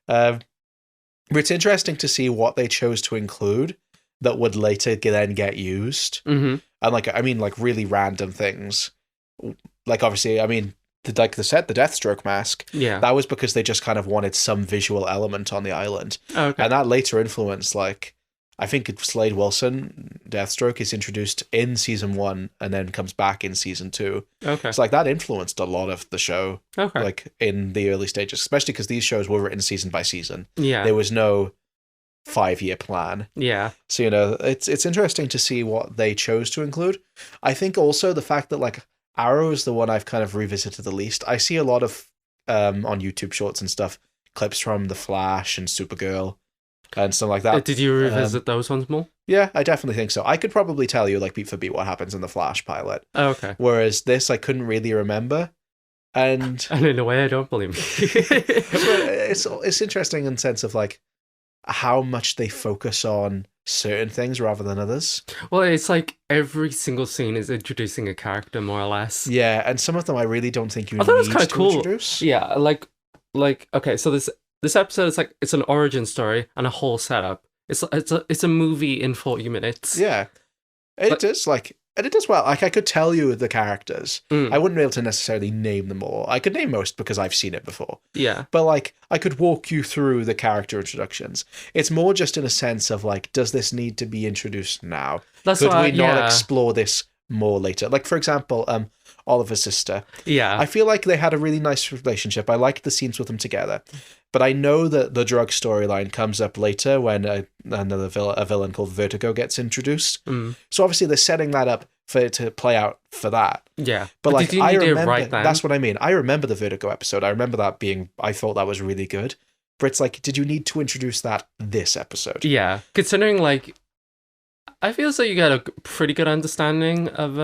But it's interesting to see what they chose to include that would later then get used. Mm-hmm. And like really random things. Like obviously, the Deathstroke mask. Yeah, that was because they just kind of wanted some visual element on the island. Oh, okay. And that later influenced, like, I think Slade Wilson, Deathstroke, is introduced in season 1 and then comes back in season 2. Okay. So like that influenced a lot of the show. Okay. Like in the early stages, especially because these shows were written season by season. Yeah. There was no 5-year plan. Yeah. So, it's interesting to see what they chose to include. I think also the fact that, like, Arrow is the one I've kind of revisited the least. I see a lot of, on YouTube shorts and stuff, clips from The Flash and Supergirl and stuff like that. Did you revisit those ones more? Yeah, I definitely think so. I could probably tell you, like, beat for beat what happens in The Flash pilot. Oh, okay. Whereas this, I couldn't really remember. And in a way, I don't believe you. it's interesting in the sense of, like, how much they focus on certain things rather than others. Well, it's like every single scene is introducing a character, more or less. Yeah, and some of them I really don't think you I thought need it was kind of to cool. introduce. Yeah, like okay, so this episode is like it's an origin story and a whole setup. It's a movie in 40 minutes. Yeah, it does and it does well. Like, I could tell you the characters. I wouldn't be able to necessarily name them all. I could name most because I've seen it before. Yeah. But, like, I could walk you through the character introductions. It's more just in a sense of, like, does this need to be introduced now? Could we not explore this more later? Like, for example, Oliver's sister. Yeah. I feel like they had a really nice relationship. I liked the scenes with them together. But I know that the drug storyline comes up later when a villain called Vertigo gets introduced. So obviously they're setting that up for it to play out for that. Yeah. But like, did you need it right then? That's what I mean. I remember the Vertigo episode. I remember that I thought that was really good. But it's like, did you need to introduce that this episode? Yeah. Considering, like, I feel so you get a pretty good understanding of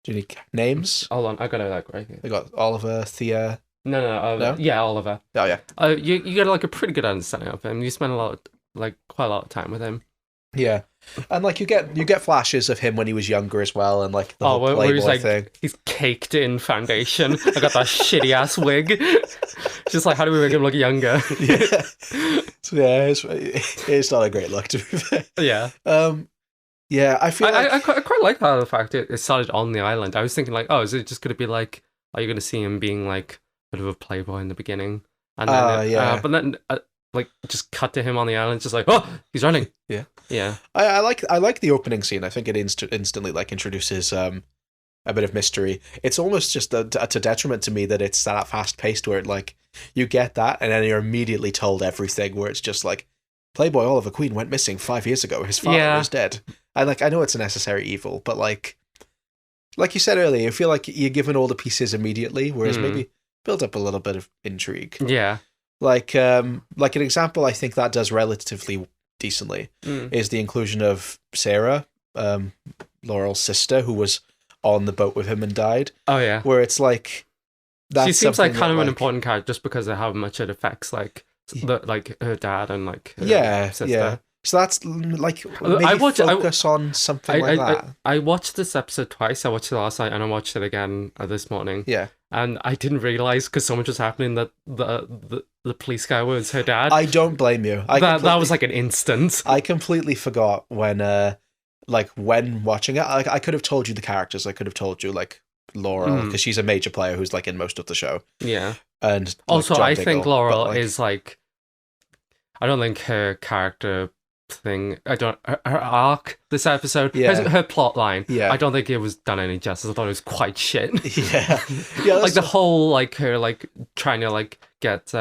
Do you need names? Hold on, I got it like right here. They got Oliver, Thea. No? Yeah, Oliver. Oh yeah. You get like a pretty good understanding of him. You spend quite a lot of time with him. Yeah, and like you get flashes of him when he was younger as well, and like the whole where he's Playboy thing. He's caked in foundation. I got that shitty ass wig. Just like, how do we make him look younger? Yeah, so, yeah, it's not a great look, to be fair. Yeah. Yeah, I feel I quite like how the fact it started on the island. I was thinking like, oh, is it just going to be like, are you going to see him being like a bit of a playboy in the beginning? And then but then like just cut to him on the island, just like, oh, he's running. Yeah. Yeah. I like the opening scene. I think it instantly like introduces a bit of mystery. It's almost just a detriment to me that it's that fast paced where it like you get that and then you're immediately told everything, where it's just like, Playboy Oliver Queen went missing 5 years ago. His father was dead. I know it's a necessary evil, but like you said earlier, you feel like you're given all the pieces immediately, whereas maybe build up a little bit of intrigue. Yeah. Like an example I think that does relatively decently is the inclusion of Sarah, Laurel's sister, who was on the boat with him and died. Oh yeah. Where it's like, she seems like kind of an important character just because of how much it affects like her dad and like her sister. Yeah. So that's like focus on something like that. I watched this episode twice. I watched it last night and I watched it again this morning. Yeah. And I didn't realize because so much was happening that the police guy was her dad. I don't blame you. That was like an instant. I completely forgot when watching it. I could have told you the characters. I could have told you like Laurel because she's a major player who's like in most of the show. Yeah. And also, John I Diggle, think Laurel is like, I don't think her character thing. I don't her arc this episode. Yeah. Her plot line. Yeah. I don't think it was done any justice. I thought it was quite shit. Yeah. Yeah. Like the whole like her like trying to like get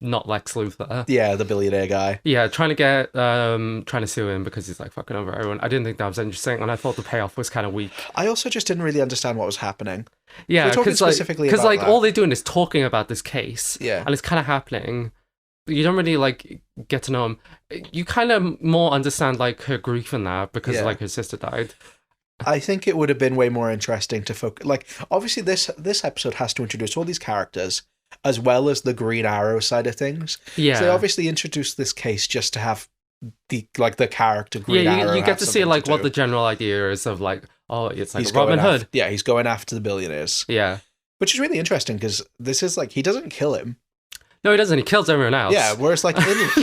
not Lex Luthor. Yeah, the billionaire guy. Yeah, trying to sue him because he's like fucking over everyone. I didn't think that was interesting, and I thought the payoff was kind of weak. I also just didn't really understand what was happening. Yeah, because like all they're doing is talking about this case. Yeah, and it's kind of happening. You don't really like get to know him. You kind of more understand like her grief in that because like her sister died. I think it would have been way more interesting to focus. Like, obviously, this episode has to introduce all these characters as well as the Green Arrow side of things. Yeah, so they obviously introduced this case just to have the character Green Arrow. You get to see like what the general idea is of like, oh, it's like Robin Hood. Yeah, he's going after the billionaires. Yeah, which is really interesting because this is like he doesn't kill him. No, he doesn't. He kills everyone else. Yeah, whereas like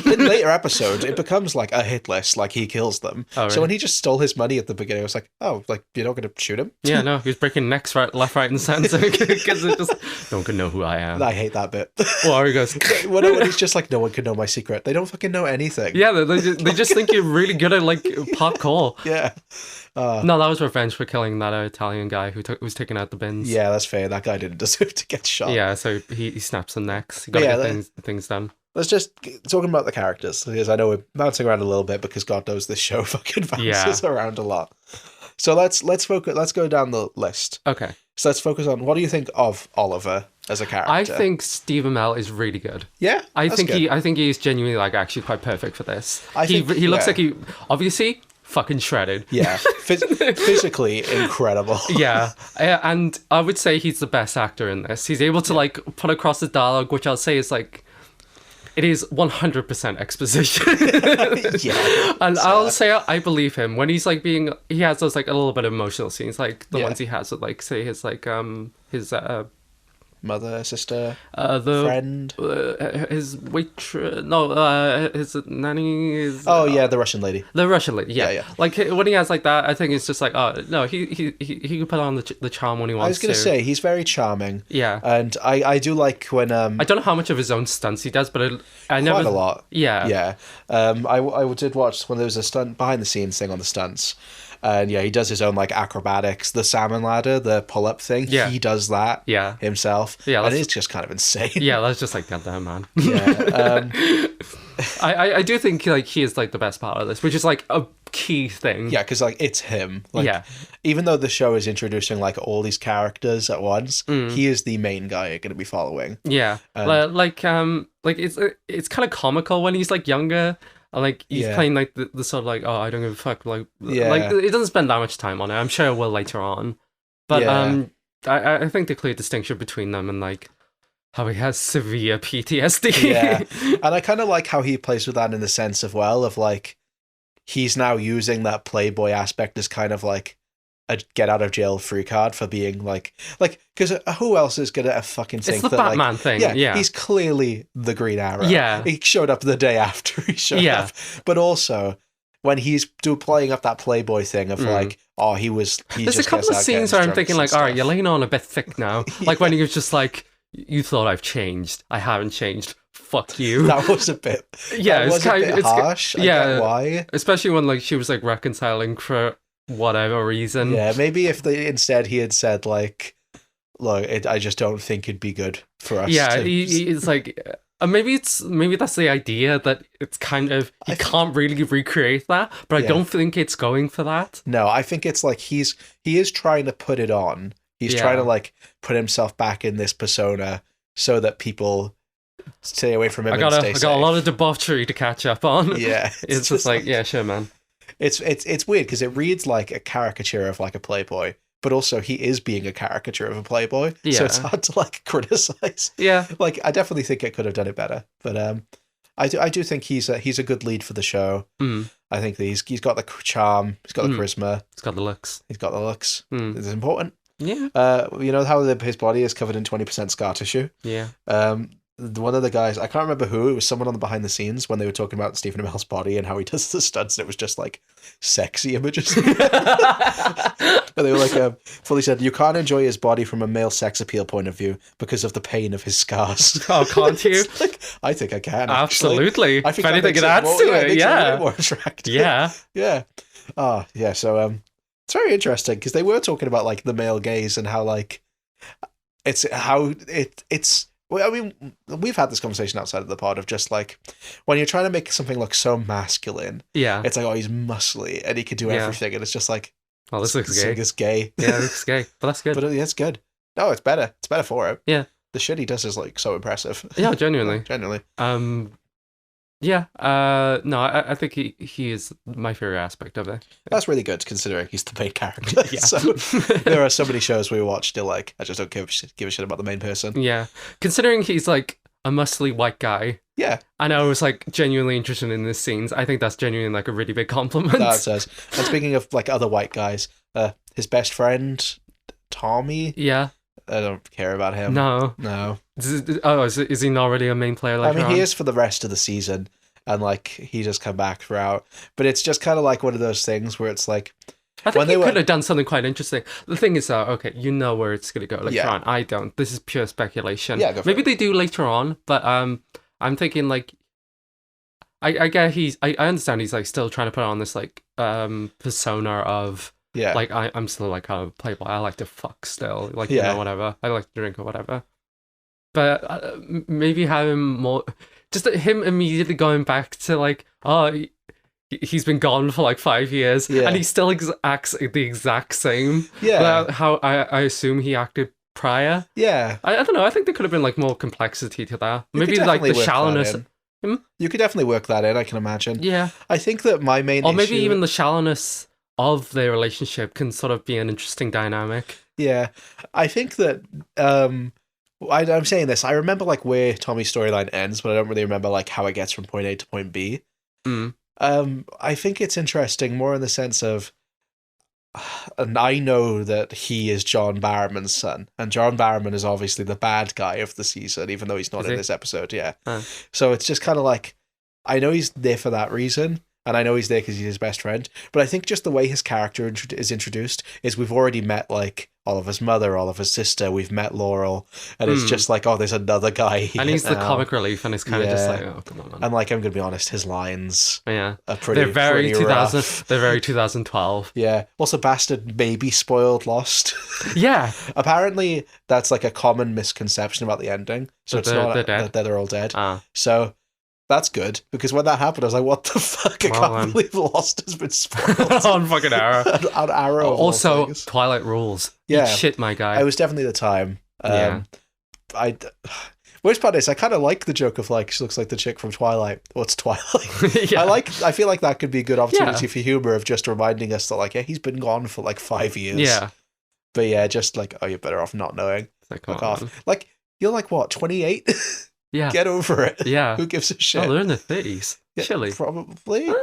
in later episodes, it becomes like a hit list, like he kills them. Oh, really? So when he just stole his money at the beginning, I was like, oh, like you're not going to shoot him? Yeah, no, he's breaking necks left, right, and centre because it just no one can know who I am. I hate that bit. Well, he goes, when he's just like, no one can know my secret. They don't fucking know anything. Yeah, they just think you're really good at like parkour. Yeah. No, that was revenge for killing that Italian guy who was taking out the bins. Yeah, that's fair. That guy didn't deserve to get shot. Yeah, so he snaps some necks. You gotta get things done. Let's just talking about the characters, because I know we're bouncing around a little bit because God knows this show fucking bounces around a lot. So let's focus. Let's go down the list. Okay. So let's focus on what do you think of Oliver as a character? I think Steve Amell is really good. Yeah, I think he's genuinely like actually quite perfect for this. He looks like he obviously fucking shredded. Yeah, physically incredible. Yeah, and I would say he's the best actor in this. He's able to like put across the dialogue, which I'll say is like. It is 100% exposition. Yeah. And I'll say I believe him when he's like he has those like a little bit of emotional scenes, like the ones he has with like say his like his mother, sister, friend, his waitress, his nanny is. The Russian lady. The Russian lady, yeah. Yeah. Like when he has like that, I think it's just like, oh no, he can put on the charm when he wants to. I was gonna say he's very charming. Yeah, and I do like when I don't know how much of his own stunts he does, but I never quite a lot. Yeah, yeah. I did watch when there was a stunt behind the scenes thing on the stunts. And yeah, he does his own like acrobatics, the salmon ladder, the pull-up thing. Yeah. He does that himself. Yeah, and it's just kind of insane. Yeah, that's just like goddamn man. Yeah, I do think like he is like the best part of this, which is like a key thing. Yeah, because like it's him. Like, even though the show is introducing like all these characters at once, he is the main guy you're going to be following. Yeah, like it's kind of comical when he's like younger. Like he's playing like the sort of like, oh, I don't give a fuck, like it doesn't spend that much time on it. I'm sure it will later on, but I think the clear distinction between them and like how he has severe PTSD. Yeah, and I kind of like how he plays with that in the sense of like he's now using that playboy aspect as kind of like a get out of jail free card for being like because who else is gonna fucking think it's the that Batman like, thing? Yeah, he's clearly the Green Arrow. Yeah, he showed up the day after he showed up, but also when he's playing up that playboy thing of like, oh, there's a couple of scenes where I'm thinking like, all right, you're laying on a bit thick now. Like when he was just like, you thought I've changed, I haven't changed. Fuck you. That was a bit. Yeah, it's kind of harsh. I get why, especially when like she was like reconciling for whatever reason. Yeah, maybe if instead he had said like, look, I just don't think it'd be good for us. Yeah, he's like, maybe that's the idea that it's kind of he can't really recreate that, but I don't think it's going for that. No, I think it's like he is trying to put it on. He's trying to like put himself back in this persona so that people stay away from him. I got a lot of debauchery to catch up on. Yeah, it's just like yeah, sure, man. It's weird because it reads like a caricature of like a playboy, but also he is being a caricature of a playboy. Yeah. So it's hard to like criticize. Yeah. Like I definitely think it could have done it better, but I do think he's a good lead for the show. I think that he's got the charm, he's got the charisma, he's got the looks. It's important. Yeah. You know how his body is covered in 20% scar tissue. Yeah. one of the guys, I can't remember who, it was someone on the behind the scenes when they were talking about Stephen Amell's body and how he does the stunts, and it was just like sexy images. And they were like, fully said, you can't enjoy his body from a male sex appeal point of view because of the pain of his scars. Oh, can't you? Like, I think I can. Absolutely. I think if anything, it adds more, to it. it. Yeah. More attractive. Yeah. Yeah. Yeah. So, it's very interesting because they were talking about like the male gaze and how like it's. Well, I mean, we've had this conversation outside of the pod of just like when you're trying to make something look so masculine. Yeah. It's like, oh, he's muscly and he can do everything, and it's just like, oh, this looks gay. It's gay. Yeah, it looks gay, but that's good. But yeah, it's good. No, it's better. It's better for him. Yeah. The shit he does is like so impressive. Yeah, genuinely. Genuinely. Yeah. No, I think he is my favorite aspect of it. That's really good considering he's the main character. Yeah. So there are so many shows we watch still like I just don't give a shit about the main person. Yeah. Considering he's like a muscly white guy. Yeah. And I was like genuinely interested in this scenes. I think that's genuinely like a really big compliment. That says. And speaking of like other white guys, his best friend Tommy. Yeah. I don't care about him. No. Is he not really a main player later on? He is for the rest of the season, and like he just come back throughout. But it's just kind of like one of those things where it's like I think he could have done something quite interesting. The thing is, okay, you know where it's going to go later on. I don't. This is pure speculation. Yeah, maybe they do later on, but I'm thinking like I get I understand he's like still trying to put on this like persona of. Yeah. Like, I'm still, like, a playboy. I like to fuck still. Like, you know, whatever. I like to drink or whatever. But maybe have him more... Just him immediately going back to, like, he's been gone for, like, 5 years. Yeah. And he still acts the exact same. Yeah. How I assume he acted prior. Yeah. I don't know. I think there could have been, like, more complexity to that. Maybe, like, the shallowness... You could definitely work that in, I can imagine. Yeah. I think that my main Or maybe even the shallowness... of their relationship can sort of be an interesting dynamic. Yeah. I think that I'm saying this, I remember like where Tommy's storyline ends, but I don't really remember like how it gets from point A to point B. I think it's interesting more in the sense of and I know that he is John Barrowman's son, and John Barrowman is obviously the bad guy of the season, even though he's not in this episode. So it's just kind of like I know he's there for that reason. And I know he's there because he's his best friend. But I think just the way his character is introduced is we've already met, like, Oliver's mother, Oliver's sister. We've met Laurel. And it's just like, oh, there's another guy here. And he's the comic relief. And it's kind of just like, oh, come on, man. And, like, I'm going to be honest, his lines are they're very 2000. They're very 2012. Yeah. Also, Bastard maybe spoiled Lost. Yeah. Apparently, that's, like, a common misconception about the ending. So it's not that they're all dead. So... that's good, because when that happened, I was like, what the fuck? I can't believe Lost has been spoiled. On fucking Arrow. on Arrow. Also, Twilight rules. Yeah. Eat shit, my guy. It was definitely the time. Worst part is, I kind of like the joke of, like, she looks like the chick from Twilight. What's Twilight? Yeah. I feel like that could be a good opportunity for humor of just reminding us that, like, yeah, he's been gone for, like, 5 years. Yeah. But yeah, just like, oh, you're better off not knowing. Like, off. Like, you're like, what, 28? Yeah. Get over it. Yeah. Who gives a shit? Oh, they're in their 30s. Yeah, chilly. Probably.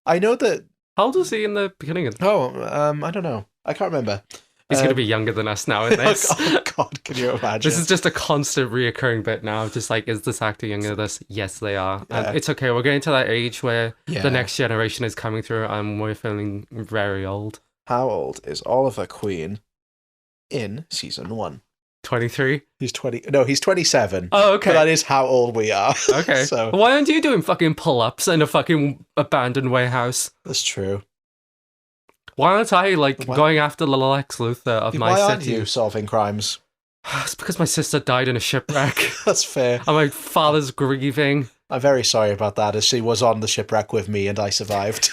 I know that... How old was he in the beginning? I don't know. I can't remember. He's going to be younger than us now in this. Oh, God, can you imagine? This is just a constant reoccurring bit now. Just like, is this actor younger than us? Yes, they are. Yeah. And it's okay. We're getting to that age where the next generation is coming through and we're feeling very old. How old is Oliver Queen in season 1? 23? He's 20. No, he's 27. Oh, okay. But that is how old we are. Okay. So why aren't you doing fucking pull-ups in a fucking abandoned warehouse? That's true. Why aren't I, like, going after the little Lex Luthor of my city? Why aren't you solving crimes? It's because my sister died in a shipwreck. That's fair. And my father's grieving. I'm very sorry about that, as she was on the shipwreck with me and I survived.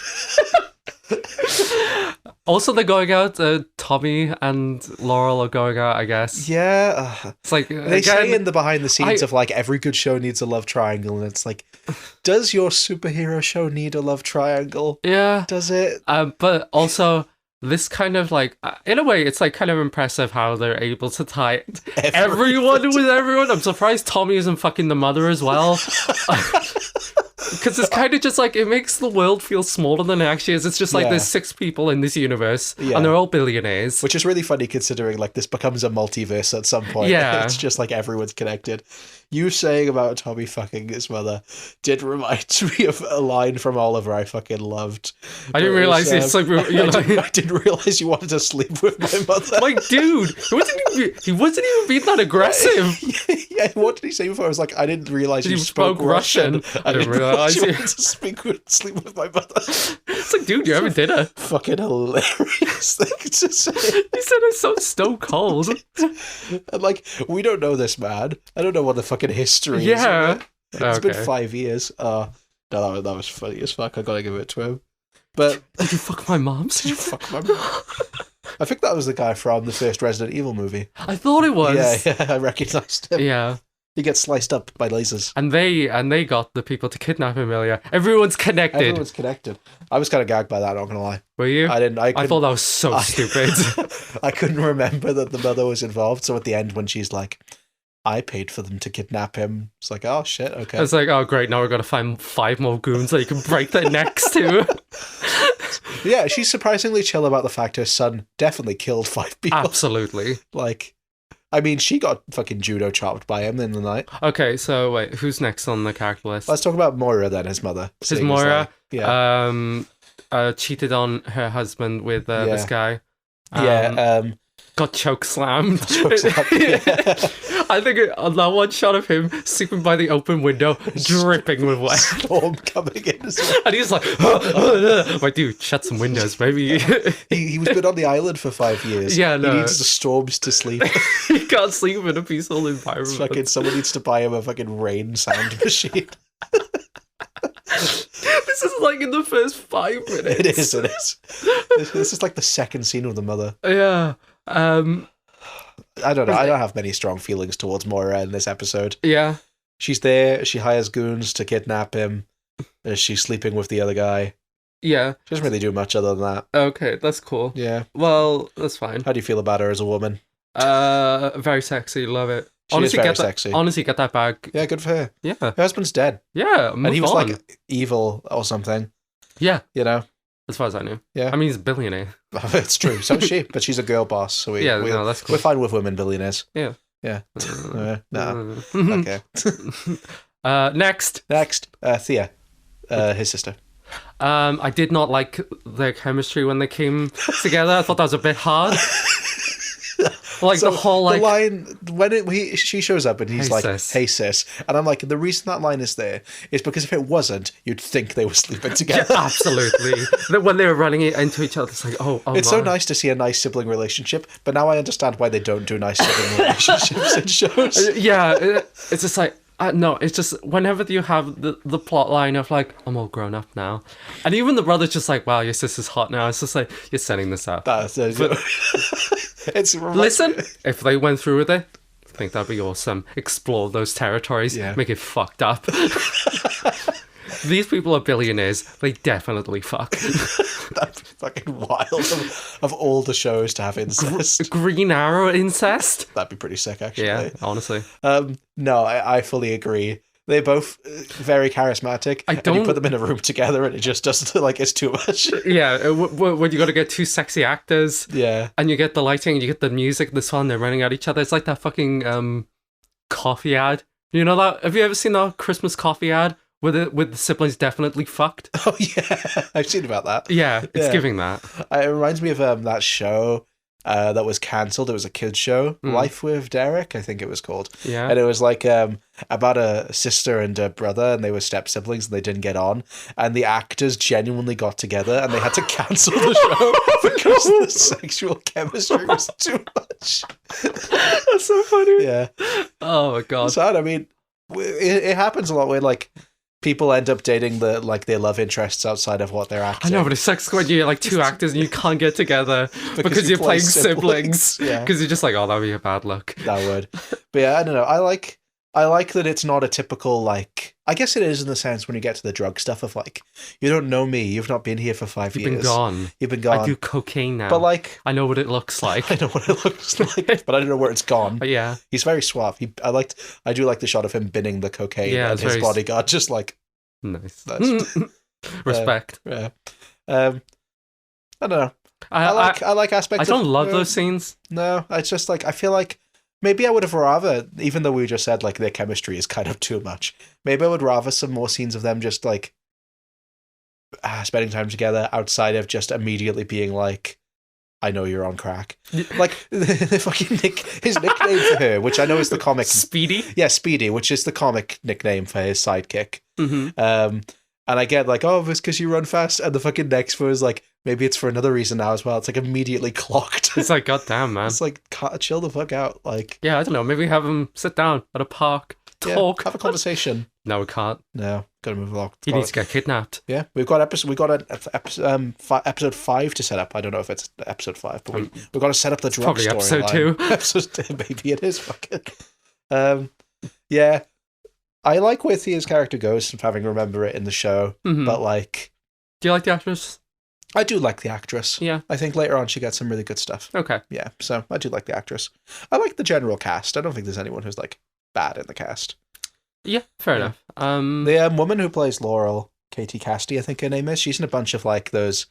Also, they're going out. Tommy and Laurel are going out, I guess. Yeah. It's like... They say in the behind the scenes of, like, every good show needs a love triangle, and it's like, does your superhero show need a love triangle? Yeah. Does it? But also, this kind of, like... in a way, it's, like, kind of impressive how they're able to tie everyone with everyone. I'm surprised Tommy isn't fucking the mother as well. Because it's kind of just like, it makes the world feel smaller than it actually is. It's just like there's 6 people in this universe, and they're all billionaires. Which is really funny considering like this becomes a multiverse at some point. Yeah. It's just like everyone's connected. You saying about Tommy fucking his mother did remind me of a line from Oliver I fucking loved. I didn't realize I didn't realize you wanted to sleep with my mother. Like, dude, he wasn't even being that aggressive. Yeah, what did he say before? I was like, I didn't realize you spoke Russian. I didn't realize you wanted to sleep with my mother. It's like, dude, you're having dinner. Fucking hilarious thing to say. He said it's so stone cold. And like, we don't know this man. I don't know what the fucking history is. Yeah. It's been 5 years. No, that was funny as fuck. I gotta give it to him. But did you fuck my mom? Did you fuck my mom? I think that was the guy from the first Resident Evil movie. I thought it was. Yeah, I recognised him. Yeah. He gets sliced up by lasers. And they got the people to kidnap Emilia. Everyone's connected. Everyone's connected. I was kind of gagged by that, not gonna lie. Were you? I thought that was so stupid. I couldn't remember that the mother was involved, so at the end when she's like, I paid for them to kidnap him. It's like, oh shit, okay. It's like, oh great, now we're gonna find 5 more goons that you can break their necks to. Yeah, she's surprisingly chill about the fact her son definitely killed 5 people. Absolutely. Like, I mean, she got fucking judo chopped by him in the night. Okay, so wait, who's next on the character list? Let's talk about Moira then, his mother. His Moira, yeah. Cheated on her husband with this guy. Got choke slammed. I think on that one shot of him sleeping by the open window, dripping with wet. Storm coming in as well. And he's like, my dude, shut some windows, baby. He was been on the island for 5 years. Yeah, no. He needs the storms to sleep. He can't sleep in a peaceful environment. Someone needs to buy him a fucking rain sound machine. This is like in the first 5 minutes. It is. This is like the second scene with the mother. Yeah. I don't know. I don't have many strong feelings towards Moira in this episode. Yeah. She's there. She hires goons to kidnap him. She's sleeping with the other guy. Yeah. She doesn't really do much other than that. Okay, that's cool. Yeah. Well, that's fine. How do you feel about her as a woman? Very sexy. Love it. She is very sexy. Honestly, get that bag. Yeah, good for her. Yeah. Her husband's dead. Yeah, and he was like evil or something. Yeah. You know? As far as I knew. Yeah. I mean, he's a billionaire. It's true. So is she. But she's a girl boss. So that's cool. We're fine with women billionaires. Yeah. Yeah. No. Okay. Next, Thea, his sister. I did not like their chemistry when they came together. I thought that was a bit hard. Like so the whole like the line when she shows up and he's like, sis. "Hey sis," and I'm like, the reason that line is there is because if it wasn't, you'd think they were sleeping together. Yeah, absolutely. That when they were running it into each other, it's like, it's so nice to see a nice sibling relationship, but now I understand why they don't do nice sibling relationships in shows. Yeah, it's just like. No, it's just whenever you have the plot line of like, I'm all grown up now. And even the brother's just like, wow, your sister's hot now. It's just like, you're setting this up. Listen, if they went through with it, I think that'd be awesome. Explore those territories, make it fucked up. These people are billionaires. They definitely fuck. That'd be fucking wild of all the shows to have incest. Green Arrow incest? That'd be pretty sick, actually. Yeah, honestly. No, I fully agree. They're both very charismatic. And you put them in a room together and it just doesn't, like, it's too much. Yeah, when you got to get 2 sexy actors. Yeah. And you get the lighting, and you get the music, the song, they're running at each other. It's like that fucking coffee ad. You know that? Have you ever seen that Christmas coffee ad? With the siblings definitely fucked. Oh yeah, I've seen about that. Yeah, it's giving that. It reminds me of that show that was cancelled. It was a kids show, Life with Derek, I think it was called. Yeah, and it was like about a sister and a brother, and they were step siblings, and they didn't get on, and the actors genuinely got together, and they had to cancel the show because the sexual chemistry was too much. That's so funny. Yeah. Oh my god. Sad. I mean, it happens a lot where like. People end up dating their love interests outside of what they're acting. I know, but it sucks when you're like 2 actors and you can't get together because you're playing siblings. Yeah, because you're just like, oh, that would be a bad look. That would. But yeah, I don't know. I like that it's not a typical like. I guess it is in the sense when you get to the drug stuff of like, you don't know me. You've not been here for 5 years. You've been gone. You've been gone. I do cocaine now. But like, I know what it looks like. I know what it looks like, but I don't know where it's gone. But yeah, he's very suave. I do like the shot of him binning the cocaine and his bodyguard just like. Nice. Nice. Respect. Yeah. I don't know. I like aspects. I don't love those scenes. No, it's just like I feel like maybe I would have rather, even though we just said like their chemistry is kind of too much. Maybe I would rather some more scenes of them just like spending time together outside of just immediately being like, I know you're on crack. Like the fucking his nickname for her, which I know is the comic Speedy. Yeah, Speedy, which is the comic nickname for his sidekick. Mm-hmm. And I get like, oh, it's because you run fast, and the fucking next one is like, maybe it's for another reason now as well. It's like immediately clocked. It's like, goddamn, man. It's like, chill the fuck out. Like, yeah, I don't know. Maybe have him sit down at a park, talk, have a conversation. No, we can't. No, gotta move along. He needs to get kidnapped. Yeah, we've got episode 5 to set up. I don't know if it's episode 5, but we've got to set up the drug story. Probably episode 2. Episode, maybe it is fucking. Yeah. I like where Thea's character goes from having remember it in the show, but like... Do you like the actress? I do like the actress. Yeah. I think later on she gets some really good stuff. Okay. Yeah, so I do like the actress. I like the general cast. I don't think there's anyone who's like bad in the cast. Yeah, fair enough. The woman who plays Laurel, Katie Cassidy, I think her name is, she's in a bunch of like those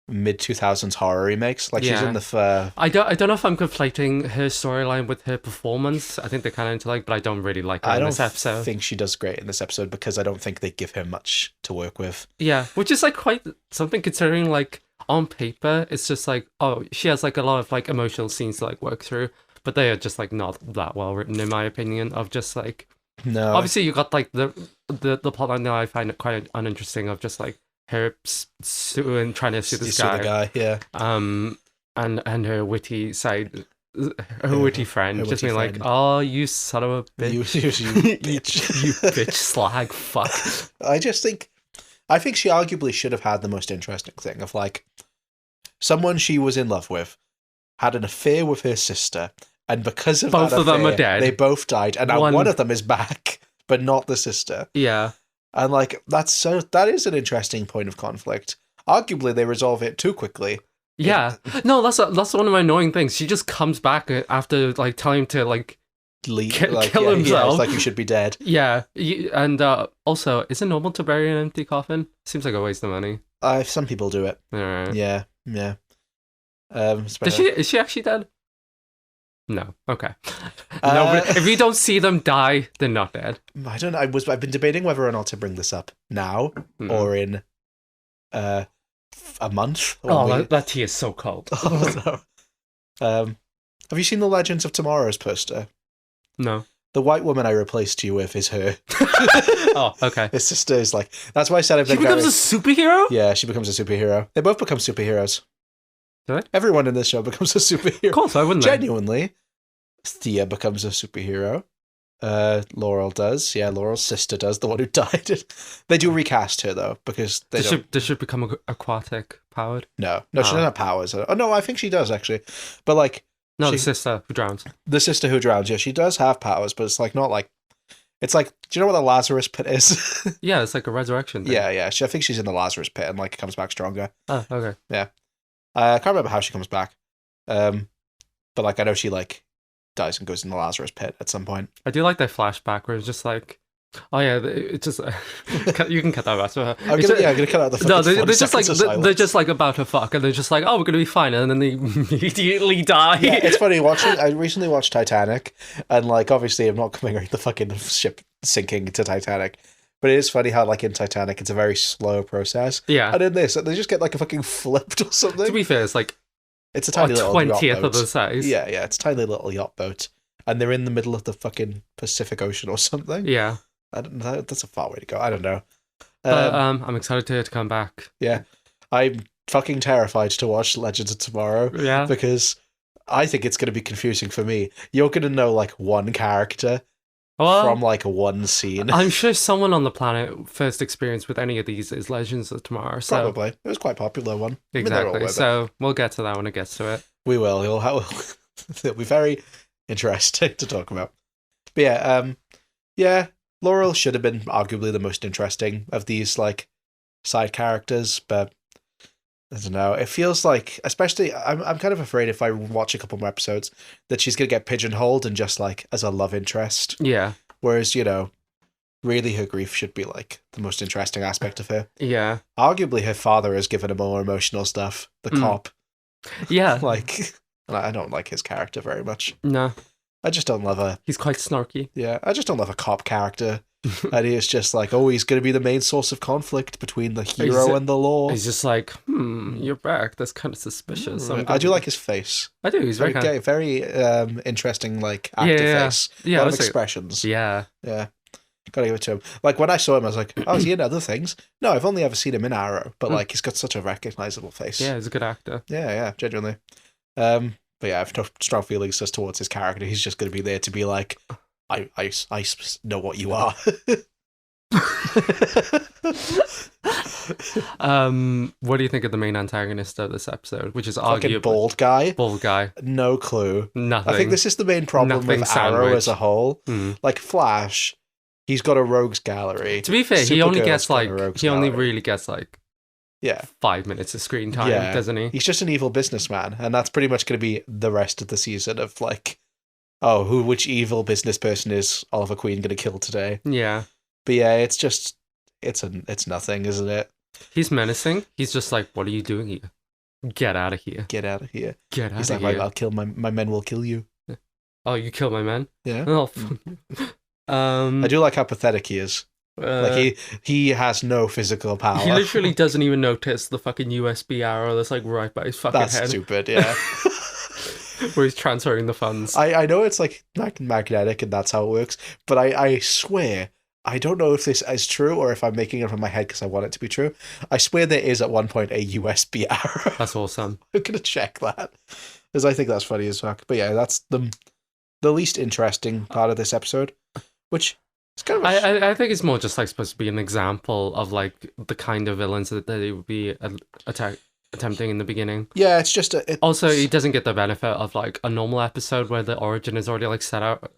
mid-2000s horror remakes. Like she's in the... I don't know if I'm conflating her storyline with her performance. I think they're kind of interlinked, but I don't really like her in this episode. I don't think she does great in this episode because I don't think they give her much to work with. Yeah, which is like quite something considering like on paper it's just like, oh, she has like a lot of like emotional scenes to like work through, but they are just like not that well written in my opinion. Of just like, no, obviously you got like the plotline that I find it quite uninteresting of just like her trying to sue this guy. Yeah. And her witty side, her witty friend, just being like, "Oh, you son of a bitch, you bitch, you bitch slag, fuck." I think she arguably should have had the most interesting thing of like someone she was in love with had an affair with her sister, and because of both that of them are dead. They both died, and now one of them is back, but not the sister. Yeah. And like that is an interesting point of conflict. Arguably, they resolve it too quickly. Yeah, no, that's one of my annoying things. She just comes back after like telling him to like kill himself. Yeah, it's like you should be dead. Yeah, and also, is it normal to bury an empty coffin? Seems like a waste of money. Some people do it. All right. Yeah. Is she actually dead? No. Okay. No, but if you don't see them die, they're not dead. I don't know. I've been debating whether or not to bring this up now or in a month. That tea is so cold. Oh, no. Have you seen the Legends of Tomorrow's poster? No. The white woman I replaced you with is her. Oh, okay. His sister is like... That's why I said... She becomes a superhero? Yeah, she becomes a superhero. They both become superheroes. Do they? Everyone in this show becomes a superhero. Of course, why wouldn't Genuinely. Thea becomes a superhero. Laurel does. Yeah, Laurel's sister does, the one who died. They do recast her, though, because they should become aquatic powered? No, she doesn't have powers. Oh, no, I think she does, actually. But, like... No, the sister who drowns. The sister who drowns, yeah, she does have powers, but it's, like, not like... It's like, do you know what the Lazarus pit is? Yeah, it's like a resurrection thing. Yeah. I think she's in the Lazarus pit and, like, comes back stronger. Oh, okay. Yeah. I can't remember how she comes back. But, like, I know she, like, dies and goes in the Lazarus pit at some point. I do like that flashback where it's just like, oh yeah, it's just you can cut that out. I'm gonna cut out the. No, they're just like about to fuck, and they're just like, oh, we're gonna be fine, and then they immediately die. Yeah, it's funny watching. I recently watched Titanic, and like obviously I'm not commemorating the fucking ship sinking to Titanic. But it is funny how, like, in Titanic, it's a very slow process. Yeah. And in this, they just get, like, a fucking flipped or something. To be fair, it's like... It's a tiny little 20th of the size. Yeah, it's a tiny little yacht boat. And they're in the middle of the fucking Pacific Ocean or something. Yeah. I don't know. That's a far way to go. I don't know. But I'm excited to come back. Yeah. I'm fucking terrified to watch Legends of Tomorrow. Yeah. Because I think it's going to be confusing for me. You're going to know, like, one character... from like one scene. I'm sure someone on the planet first experience with any of these is Legends of Tomorrow. So. Probably. It was quite a popular one. Exactly. So we'll get to that when it gets to it. We will. It'll be very interesting to talk about. But yeah, Laurel should have been arguably the most interesting of these like side characters, but I don't know. It feels like, especially, I'm kind of afraid if I watch a couple more episodes that she's going to get pigeonholed and just like as a love interest. Yeah. Whereas, you know, really her grief should be like the most interesting aspect of her. Yeah. Arguably, her father has given her more emotional stuff. The cop. Yeah. Like, I don't like his character very much. No. I just don't love her. He's quite snarky. Yeah, I just don't love a cop character. And he's just like, oh, he's going to be the main source of conflict between the hero and the law. He's just like, you're back. That's kind of suspicious. I do like his face. I do. He's very interesting, like, actor face. Yeah, a lot of expressions. Yeah. Yeah. Gotta give it to him. Like, when I saw him, I was like, oh, is he in other things? No, I've only ever seen him in Arrow. But, like, he's got such a recognizable face. Yeah, he's a good actor. Yeah, genuinely. But yeah, I have strong feelings just towards his character. He's just going to be there to be like, I know what you are. What do you think of the main antagonist of this episode, which is fucking bald guy? Bald guy. No clue. Nothing. I think this is the main problem with Arrow as a whole. Like Flash, he's got a rogues gallery. To be fair, he only really gets like 5 minutes of screen time, doesn't he? He's just an evil businessman, and that's pretty much going to be the rest of the season of like, which evil business person is Oliver Queen going to kill today? Yeah. But yeah, it's just, it's nothing, isn't it? He's menacing. He's just like, what are you doing here? Get out of here. Get out of here. Get out He's of like, here. I'll kill my men will kill you. Oh, you kill my men? Yeah. Oh, I do like how pathetic he is. Like he has no physical power. He literally doesn't even notice the fucking USB arrow that's like right by his fucking head. That's stupid, yeah. Where he's transferring the funds. I know it's like magnetic and that's how it works, but I swear, I don't know if this is true or if I'm making it up in my head because I want it to be true. I swear there is at one point a USB arrow. That's awesome. I'm going to check that because I think that's funny as fuck. But yeah, that's the least interesting part of this episode, which... I think it's more just like supposed to be an example of like the kind of villains that they would be attempting in the beginning. Yeah, it's just also he doesn't get the benefit of like a normal episode where the origin is already like set out.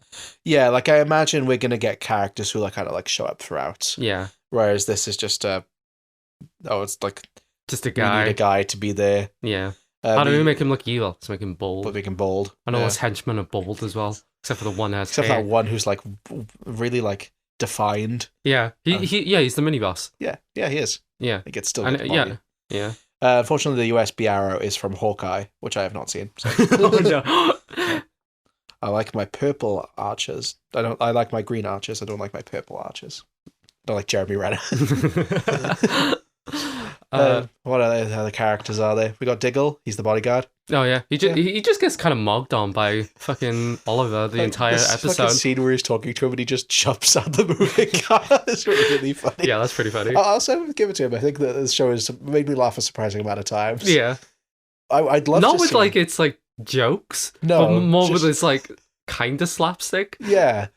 Yeah, like I imagine we're gonna get characters who like kind of like show up throughout. Yeah. Whereas this is just it's like just a guy. We need a guy to be there. Yeah. How do we make him look evil? Let's make him bold. But make him bold. And all his henchmen are bold as well. Except for the one has Except for that one who's like really like defined. Yeah. He's the mini boss. Yeah, he is. Yeah. He gets still Yeah. Unfortunately the USB arrow is from Hawkeye, which I have not seen. So. Oh no. I like my purple archers. I like my green archers. I don't like my purple archers. I don't like Jeremy Renner. What other characters are there? We got Diggle. He's the bodyguard. Oh yeah, he just gets kind of mogged on by fucking Oliver the entire episode. Fucking scene where he's talking to him and he just jumps at the moving car. It's really funny. Yeah, that's pretty funny. I'll also give it to him. I think that this show has made me laugh a surprising amount of times. Yeah, I'd love not to with see... like it's like jokes. No, but more with it's like kind of slapstick. Yeah.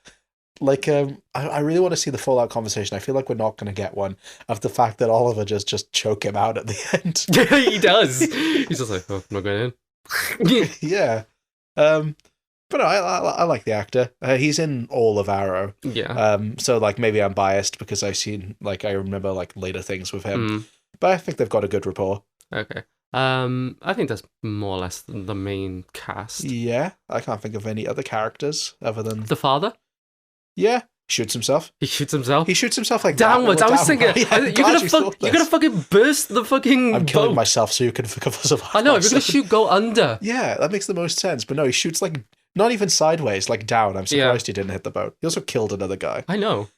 Like, I really want to see the Fallout conversation. I feel like we're not going to get one of the fact that Oliver just choke him out at the end. Yeah, he does. He's just like, oh, I'm not going in. Yeah. But no, I like the actor. He's in all of Arrow. Yeah. So, like, maybe I'm biased because I've seen, like, I remember, like, later things with him. But I think they've got a good rapport. Okay. I think that's more or less the main cast. Yeah. I can't think of any other characters other than... The father? Yeah, shoots himself. He shoots himself? He shoots himself like downwards. I was thinking, you're gonna fucking burst the fucking I'm killing boat. myself so you can survive. I know, if you're gonna go under. Yeah, that makes the most sense. But no, he shoots like, not even sideways, like down. I'm surprised he didn't hit the boat. He also killed another guy. I know.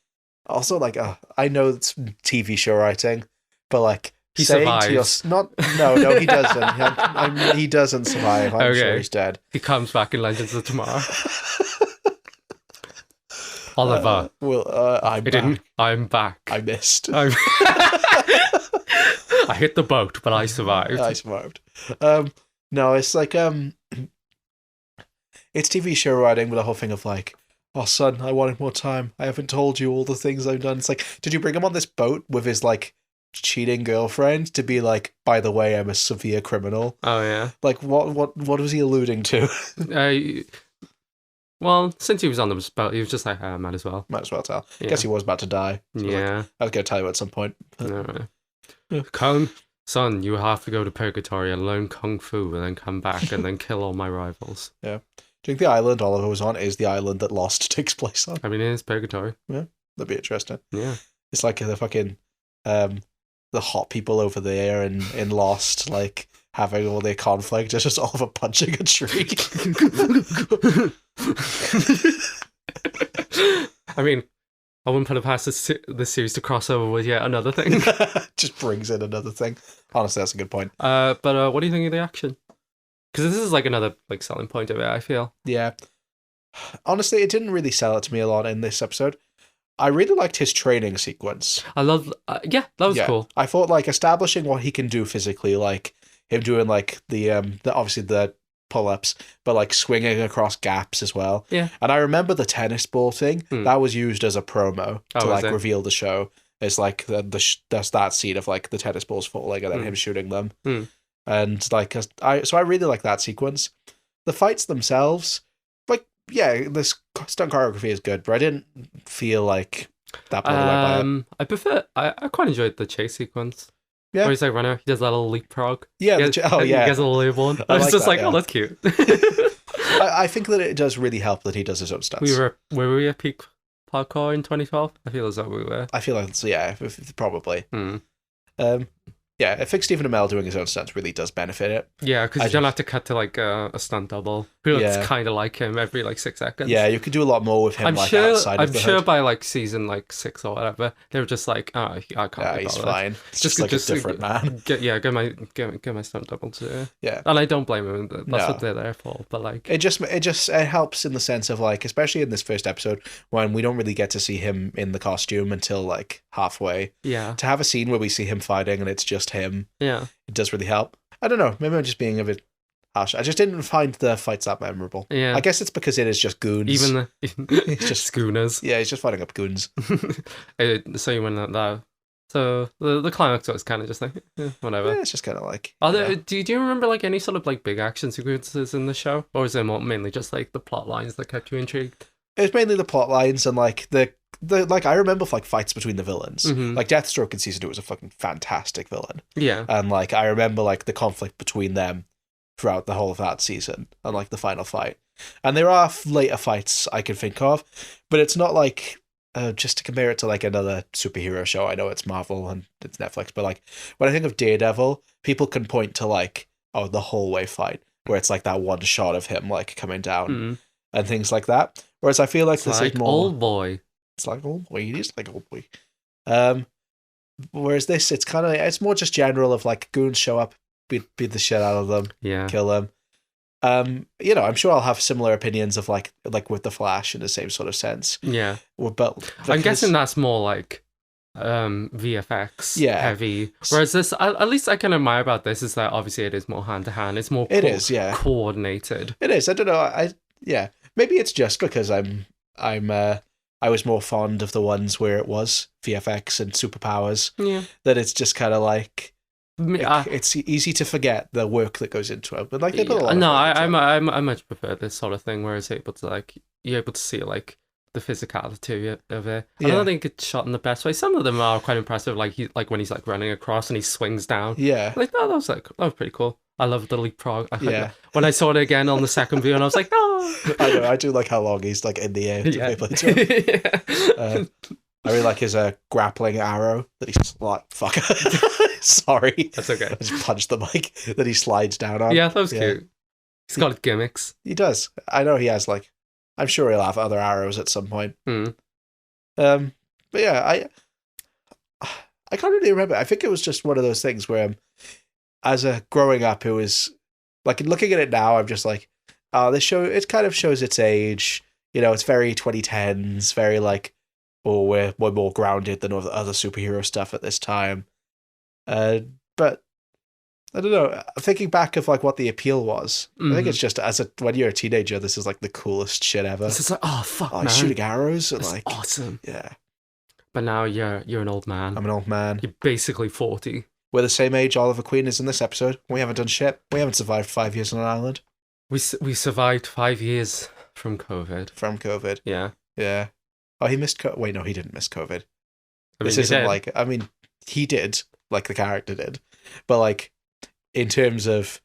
Also, like, I know it's TV show writing, but like, he survives. No, he doesn't. He doesn't survive. I'm sure he's dead. He comes back in Legends of Tomorrow. Oliver. I'm back. I missed. I hit the boat, but I survived. No, it's like it's TV show writing with a whole thing of like, oh son, I wanted more time. I haven't told you all the things I've done. It's like, did you bring him on this boat with his like cheating girlfriend to be like, by the way, I'm a severe criminal? Oh yeah. Like what was he alluding to? Well, since he was on the boat, he was just like, might as well. Might as well tell. Yeah. Guess he was about to die. So yeah. Like, I was going to tell you at some point. No. Son, you have to go to purgatory and learn kung fu and then come back and then kill all my rivals. Yeah. Do you think the island Oliver was on is the island that Lost takes place on? I mean, it is purgatory. Yeah. That'd be interesting. Yeah. It's like the fucking the hot people over there in Lost, like having all their conflict. It's just Oliver punching a tree. I mean, I wouldn't put it past this series to cross over with yet another thing. Just brings in another thing. Honestly, that's a good point. But what do you think of the action? Because this is like another like selling point of it, I feel. Yeah. Honestly, it didn't really sell it to me a lot in this episode. I really liked his training sequence. I love, that was cool. I thought like establishing what he can do physically, like him doing like the obviously the pull-ups, but like swinging across gaps as well. Yeah. And I remember the tennis ball thing that was used as a promo to like reveal the show. It's like that's that scene of like the tennis balls falling and then him shooting them. And like I really like that sequence. The fights themselves, like this stunt choreography is good, but I didn't feel like that blown away by it. I quite enjoyed the chase sequence. Yeah. Where he's like running, he does that little leapfrog. Yeah. He gets a little label one. I was just like, oh, that's cute. I think that it does really help that he does his own stunts. Were we at peak parkour in 2012? I feel as though we were. I feel like, probably. I think Stephen Amell doing his own stunts really does benefit it. Yeah, because you don't have to cut to like a stunt double who looks kind of like him every like 6 seconds. Yeah, you could do a lot more with him. I'm sure by like season like 6 or whatever, they were just like, oh, I can't. He's fine. It's just like a different man. Get my stunt double too. Yeah, and I don't blame him. That's what they're there for. But like, it helps in the sense of like, especially in this first episode when we don't really get to see him in the costume until like halfway. Yeah, to have a scene where we see him fighting and it's just him. Yeah, it does really help. I don't know. Maybe I'm just being a bit harsh. I just didn't find the fights that memorable. Yeah, I guess it's because it is just goons. Even it's just schooners. Yeah, he's just fighting up goons. So you went like that. So the climax was kind of just like whatever. Yeah, it's just kind of like. Do you remember like any sort of like big action sequences in the show, or is it mainly just like the plot lines that kept you intrigued? It's mainly the plot lines and like the like I remember like fights between the villains. Like Deathstroke in season 2 was a fucking fantastic villain. Yeah. And like I remember like the conflict between them throughout the whole of that season and like the final fight. And there are later fights I can think of, but it's not like just to compare it to like another superhero show. I know it's Marvel and it's Netflix, but like when I think of Daredevil, people can point to like the hallway fight where it's like that one shot of him like coming down and things like that. Whereas I feel like it's this like is more Old Boy. It's like Old Boy. It is like Old Boy. Whereas this, it's more just general of like goons show up, beat the shit out of them, kill them. I'm sure I'll have similar opinions of like with the Flash in the same sort of sense. Yeah, but I'm guessing that's more like VFX heavy. Whereas this, at least I can admire about this is that obviously it is more hand to hand. It's more coordinated. It is. I don't know. Maybe it's just because I was more fond of the ones where it was VFX and superpowers. Yeah, that it's just kind of like. It's easy to forget the work that goes into it, but like they put a lot. No, I much prefer this sort of thing where it's able to like you're able to see like the physicality of it. I don't think it's shot in the best way. Some of them are quite impressive, like when he's like running across and he swings down. Yeah, like that was pretty cool. I love the leapfrog. When I saw it again on the second view, and I was like, oh. I know. I do like how long he's like in the air. I really like his grappling arrow that he's like, fuck. Sorry. That's okay. I just punched the mic that he slides down on. Yeah, that was cute. He's got gimmicks. He does. I know he has like, I'm sure he'll have other arrows at some point. But yeah, I can't really remember. I think it was just one of those things where as a growing up, it was like looking at it now, I'm just like, this show, it kind of shows its age. It's very 2010s, very like, we're more grounded than other superhero stuff at this time. But I don't know. Thinking back of like what the appeal was, I think it's just when you're a teenager, this is like the coolest shit ever. It's just like, oh fuck, man. Shooting arrows and that's like awesome. Yeah. But now you're an old man. I'm an old man. You're basically 40. We're the same age Oliver Queen is in this episode. We haven't done shit. We haven't survived 5 years on an island. We survived 5 years from COVID. From COVID. Yeah. Yeah. Oh, he missed COVID. Wait, no, he didn't miss COVID. This isn't like, I mean, he did, like the character did. But like, in terms of,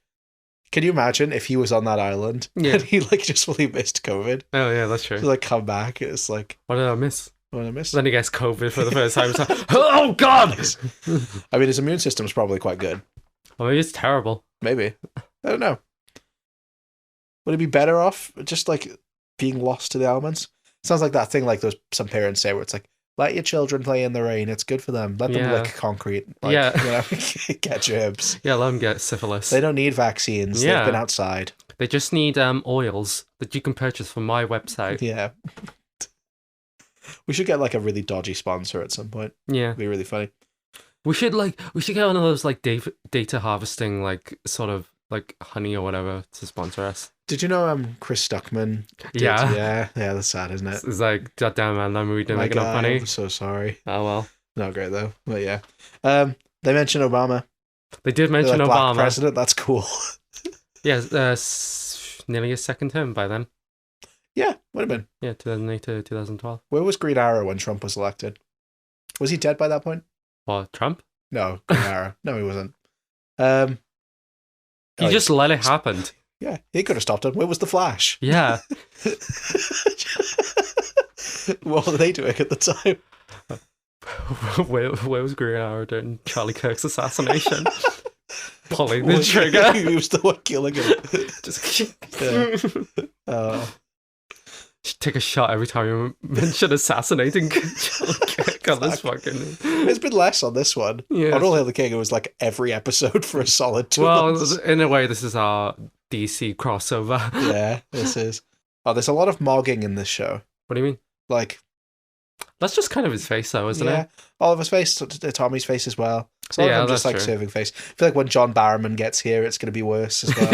can you imagine if he was on that island and he like just fully missed COVID? Oh yeah, that's true. To like come back, it's like, what did I miss? What I missed? Then he gets COVID for the first time. It's like, oh God! I mean, his immune system's probably quite good. Well, maybe it's terrible. Maybe. I don't know. Would he be better off just like being lost to the elements? Sounds like that thing like some parents say where it's like, let your children play in the rain. It's good for them. Let them lick concrete. Like, get germs. Yeah, let them get syphilis. They don't need vaccines. They've been outside. They just need oils that you can purchase from my website. Yeah. We should get like a really dodgy sponsor at some point. Yeah. It'd be really funny. We should get one of those like data harvesting like sort of like honey or whatever to sponsor us. Did you know Chris Stuckman? Yeah, that's sad, isn't it? It's like, God damn man, that movie didn't make enough money. I'm so sorry. Oh well. Not great though. But yeah. They mentioned Obama. They did mention like, Obama. Black president, that's cool. Yeah, nearly a second term by then. Yeah, would have been. Yeah, 2008 to 2012. Where was Green Arrow when Trump was elected? Was he dead by that point? What, Trump? No, Green Arrow. No, he wasn't. He just let it happen. Yeah, he could have stopped him. Where was the Flash? Yeah. What were they doing at the time? Where was Green Arrow during Charlie Kirk's assassination? Pulling the trigger. He was the one killing him. Just yeah. Take a shot every time you mention assassinating Charlie Kirk on this fucking... There's been less on this one. Yeah. On All Hail the King, it was like every episode for a solid 2 months. Well, in a way, this is our DC crossover. Yeah, this is. Oh, there's a lot of mogging in this show. What do you mean? Like... That's just kind of his face, though, isn't it? Oliver's face, Tommy's face as well. So yeah, just like serving face. I feel like when John Barrowman gets here, it's going to be worse as well.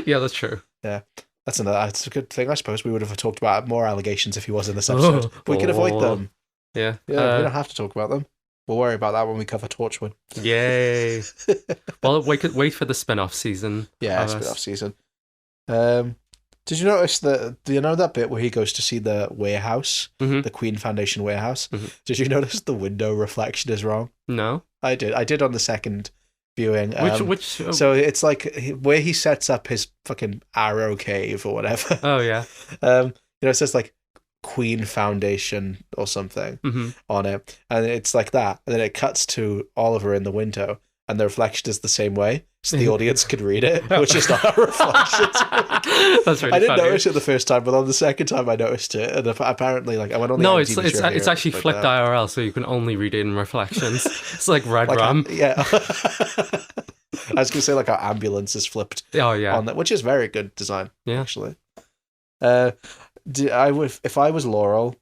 Yeah, that's true. Yeah. That's a good thing, I suppose. We would have talked about more allegations if he was in this episode. We can avoid them. Yeah. We don't have to talk about them. We'll worry about that when we cover Torchwood. Yay. Well, wait for the spin-off season. Yeah, spin-off season. Did you notice do you know that bit where he goes to see the warehouse, the Queen Foundation warehouse? Mm-hmm. Did you notice the window reflection is wrong? No. I did on the second viewing. Which? So it's like where he sets up his fucking arrow cave or whatever. Oh yeah. It says like Queen Foundation or something on it, and it's like that, and then it cuts to Oliver in the window, and the reflection is the same way, so the audience could read it, which is not a reflection. That's really I didn't funny. notice it the first time, but on the second time I noticed it, and apparently, like, I went on the No, IMDb it's actually flipped IRL, so you can only read it in reflections. It's like red rum. Yeah. I was gonna say like our ambulance is flipped. Oh yeah, on that, which is very good design. Yeah, actually. If I was Laurel,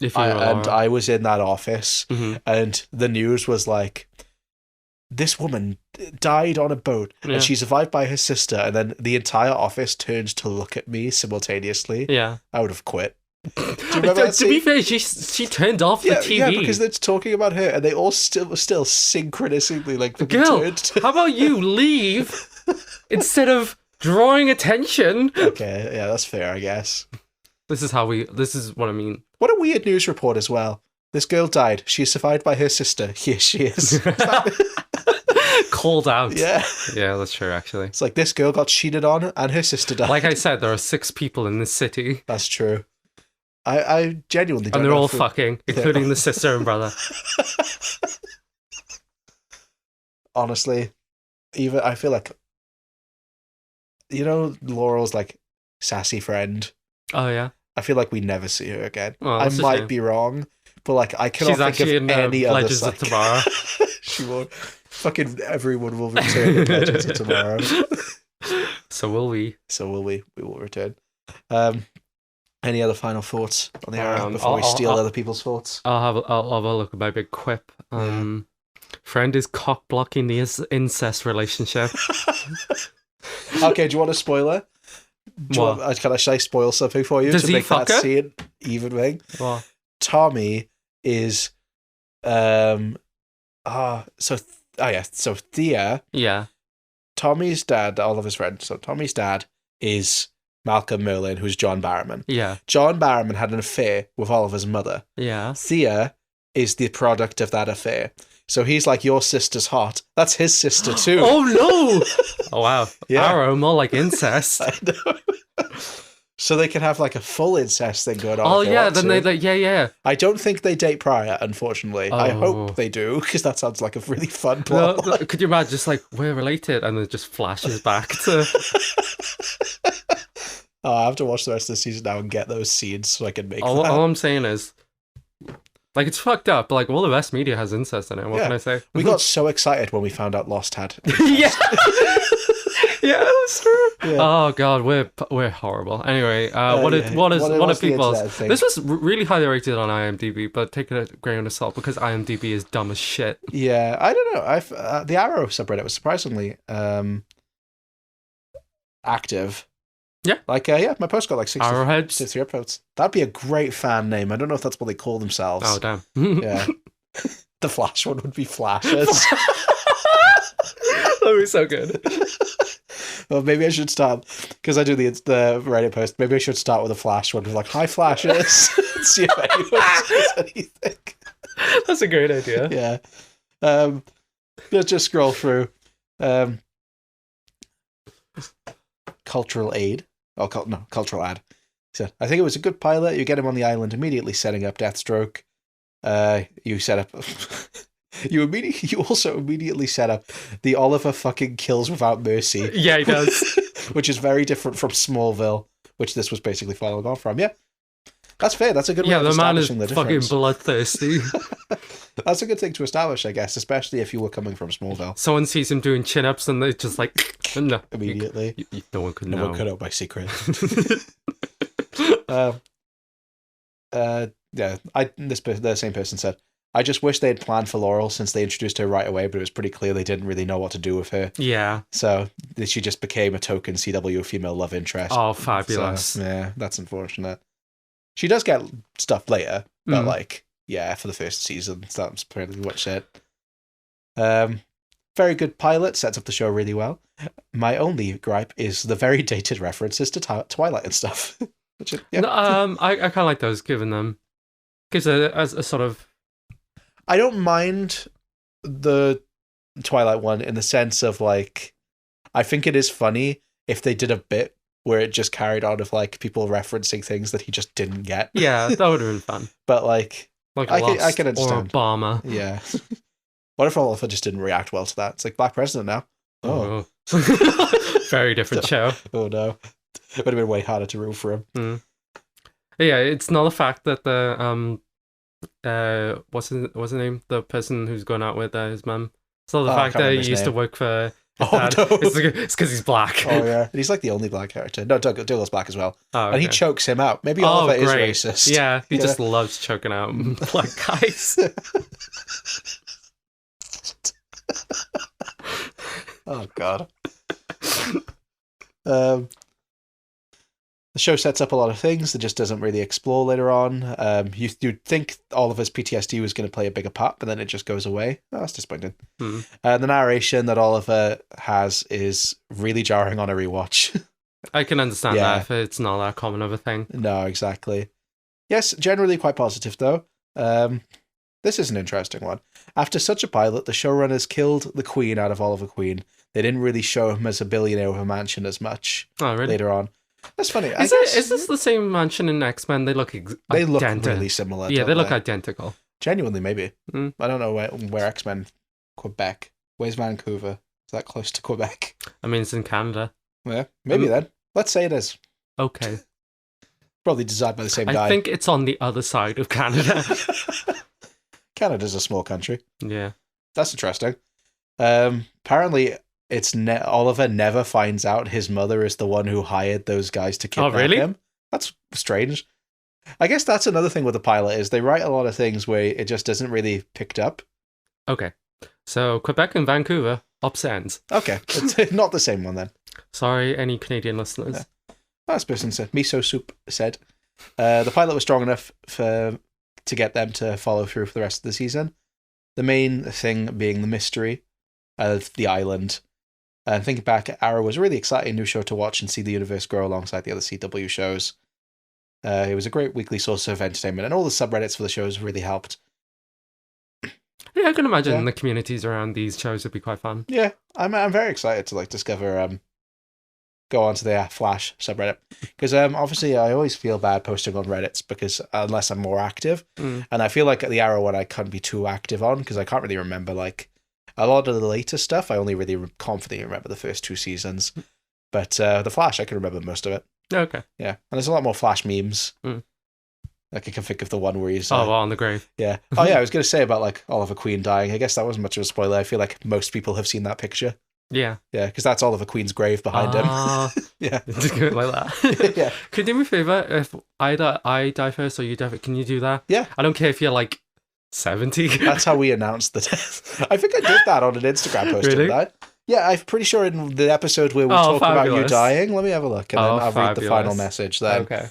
and I was in that office, and the news was like, this woman died on a boat, and she survived by her sister, and then the entire office turns to look at me simultaneously. Yeah, I would have quit. Do you remember that to be fair, she turned off the TV. Yeah, because they're talking about her, and they all still synchronously like Girl, turned. How about you leave instead of drawing attention? Okay, yeah, that's fair, I guess. This is what I mean. What a weird news report as well. This girl died. She survived by her sister. Here she is. Called out. Yeah. Yeah, that's true, actually. It's like this girl got cheated on and her sister died. Like I said, there are 6 people in this city. That's true. I genuinely don't know. And they're all fucking, including the sister and brother. Honestly, even I feel like, Laurel's like sassy friend. Oh, yeah? I feel like we never see her again. Oh, I might be wrong, but like I cannot think of any other. Legends of Tomorrow. She won't. Fucking everyone will return in Legends of Tomorrow. So will we. We will return. Any other final thoughts on the Arrow before we steal other people's thoughts? I'll have a look at my big quip. Friend is cock blocking the incest relationship. Okay, do you want a spoiler? Should I spoil something for you to make that scene even thing? What? Tommy is so Thea. Yeah. Tommy's dad, Oliver's friend. So Tommy's dad is Malcolm Merlyn, who's John Barrowman. Yeah. John Barrowman had an affair with Oliver's mother. Yeah. Thea is the product of that affair. So he's like, your sister's hot. That's his sister too. Oh no! Oh wow. Yeah. Arrow, more like incest. I know. So they can have like a full incest thing going on. Oh if they yeah, want then to. yeah. I don't think they date prior, unfortunately. I hope they do, because that sounds like a really fun plot. Could you imagine just like, we're related, and then it just flashes back to... Oh, I have to watch the rest of the season now and get those scenes so I can make that. All I'm saying is, like, it's fucked up, but like, all the rest media has incest in it. What can I say? We got so excited when we found out Lost had. Yeah. Yeah, that's true. Yeah. Oh god, we're horrible. Anyway, what are people's? This was really highly rated on IMDb, but take it a grain of salt because IMDb is dumb as shit. Yeah, I don't know. The Arrow subreddit was surprisingly active. Yeah. Like, my post got like 63 upvotes. That'd be a great fan name. I don't know if that's what they call themselves. Oh, damn. Yeah. The Flash one would be Flashes. That'd be so good. Well, maybe I should start, because I do the Reddit post, maybe I should start with a Flash one with like, hi Flashes. See if anyone says anything. That's a great idea. Yeah. Let's just scroll through. Cultural aid. Oh, cultural ad. So I think it was a good pilot. You get him on the island immediately, setting up Deathstroke. You set up. You also immediately set up the Oliver fucking kills without mercy. Yeah, he does. Which is very different from Smallville, which this was basically following on from. Yeah, that's fair. That's a good way of establishing the difference. Yeah, the man is fucking bloodthirsty. That's a good thing to establish, I guess, especially if you were coming from Smallville. Someone sees him doing chin-ups and they're just like, no. Immediately. No one could know. No one could know my secret. The same person said, I just wish they had planned for Laurel since they introduced her right away, but it was pretty clear they didn't really know what to do with her. Yeah. So she just became a token CW female love interest. Oh, fabulous. So, yeah, that's unfortunate. She does get stuff later, but for the first season, that's pretty much it. Very good pilot, sets up the show really well. My only gripe is the very dated references to Twilight and stuff. Which, yeah. No, I kind of like those, given them. Gives a sort of... I don't mind the Twilight one in the sense of, like, I think it is funny if they did a bit where it just carried on of, like, people referencing things that he just didn't get. Yeah, that would have been fun. But, like I can understand. Or Obama. Yeah. What if Oliver just didn't react well to that? It's like Black President now. Oh. Very different show. Oh, no. It would have been way harder to root for him. Mm. Yeah, it's not the fact that the... what's his name? The person who's going out with his mum. It's not the fact that he used to work for his dad. No. It's because he's black. Oh yeah, and he's like the only black character. No, Douglas Black as well. Oh, okay. And he chokes him out. Maybe Oliver is racist. Yeah, he just loves choking out black guys. Oh god. The show sets up a lot of things that just doesn't really explore later on. You'd think Oliver's PTSD was going to play a bigger part, but then it just goes away. Oh, that's disappointing. The narration that Oliver has is really jarring on a rewatch. I can understand that if it's not that common of a thing. No, exactly. Yes, generally quite positive, though. This is an interesting one. After such a pilot, the showrunners killed the Queen out of Oliver Queen. They didn't really show him as a billionaire with a mansion as much later on. That's funny. Is this the same mansion in X-Men? They look they look really similar. Yeah, they look identical. Genuinely, maybe. I don't know where X-Men... Quebec. Where's Vancouver? Is that close to Quebec? I mean, it's in Canada. Yeah, maybe then. Let's say it is. Okay. Probably designed by the same guy. I think it's on the other side of Canada. Canada's a small country. Yeah. That's interesting. Apparently... Oliver never finds out his mother is the one who hired those guys to kidnap him. That's strange. I guess that's another thing with the pilot is they write a lot of things where it just isn't really picked up. Okay. So Quebec and Vancouver, ups ends. Okay. It's not the same one then. Sorry, any Canadian listeners. Yeah. This person said, Miso Soup said, the pilot was strong enough to get them to follow through for the rest of the season. The main thing being the mystery of the island. And thinking back, Arrow was a really exciting new show to watch and see the universe grow alongside the other CW shows. It was a great weekly source of entertainment, and all the subreddits for the shows really helped. Yeah, I can imagine the communities around these shows would be quite fun. Yeah, I'm very excited to discover go onto the Flash subreddit. Because obviously I always feel bad posting on Reddits because unless I'm more active. And I feel like the Arrow one I can't be too active on because I can't really remember like a lot of the later stuff. I only really confidently remember the first 2 seasons. But the Flash, I can remember most of it. Okay. Yeah. And there's a lot more Flash memes. Like I can think of the one where he's... on the grave. Yeah. Oh, yeah, I was going to say about like Oliver Queen dying. I guess that wasn't much of a spoiler. I feel like most people have seen that picture. Yeah. Yeah, because that's Oliver Queen's grave behind him. Yeah. Just go like that. Yeah. Could you do me a favor? If I die first or you die first, can you do that? Yeah. I don't care if you're like 70. That's how we announced the death. I think I did that on an Instagram post, Really? didn't I? Yeah, I'm pretty sure in the episode where we talk about you dying. Let me have a look, and then I'll read the final message then. Okay.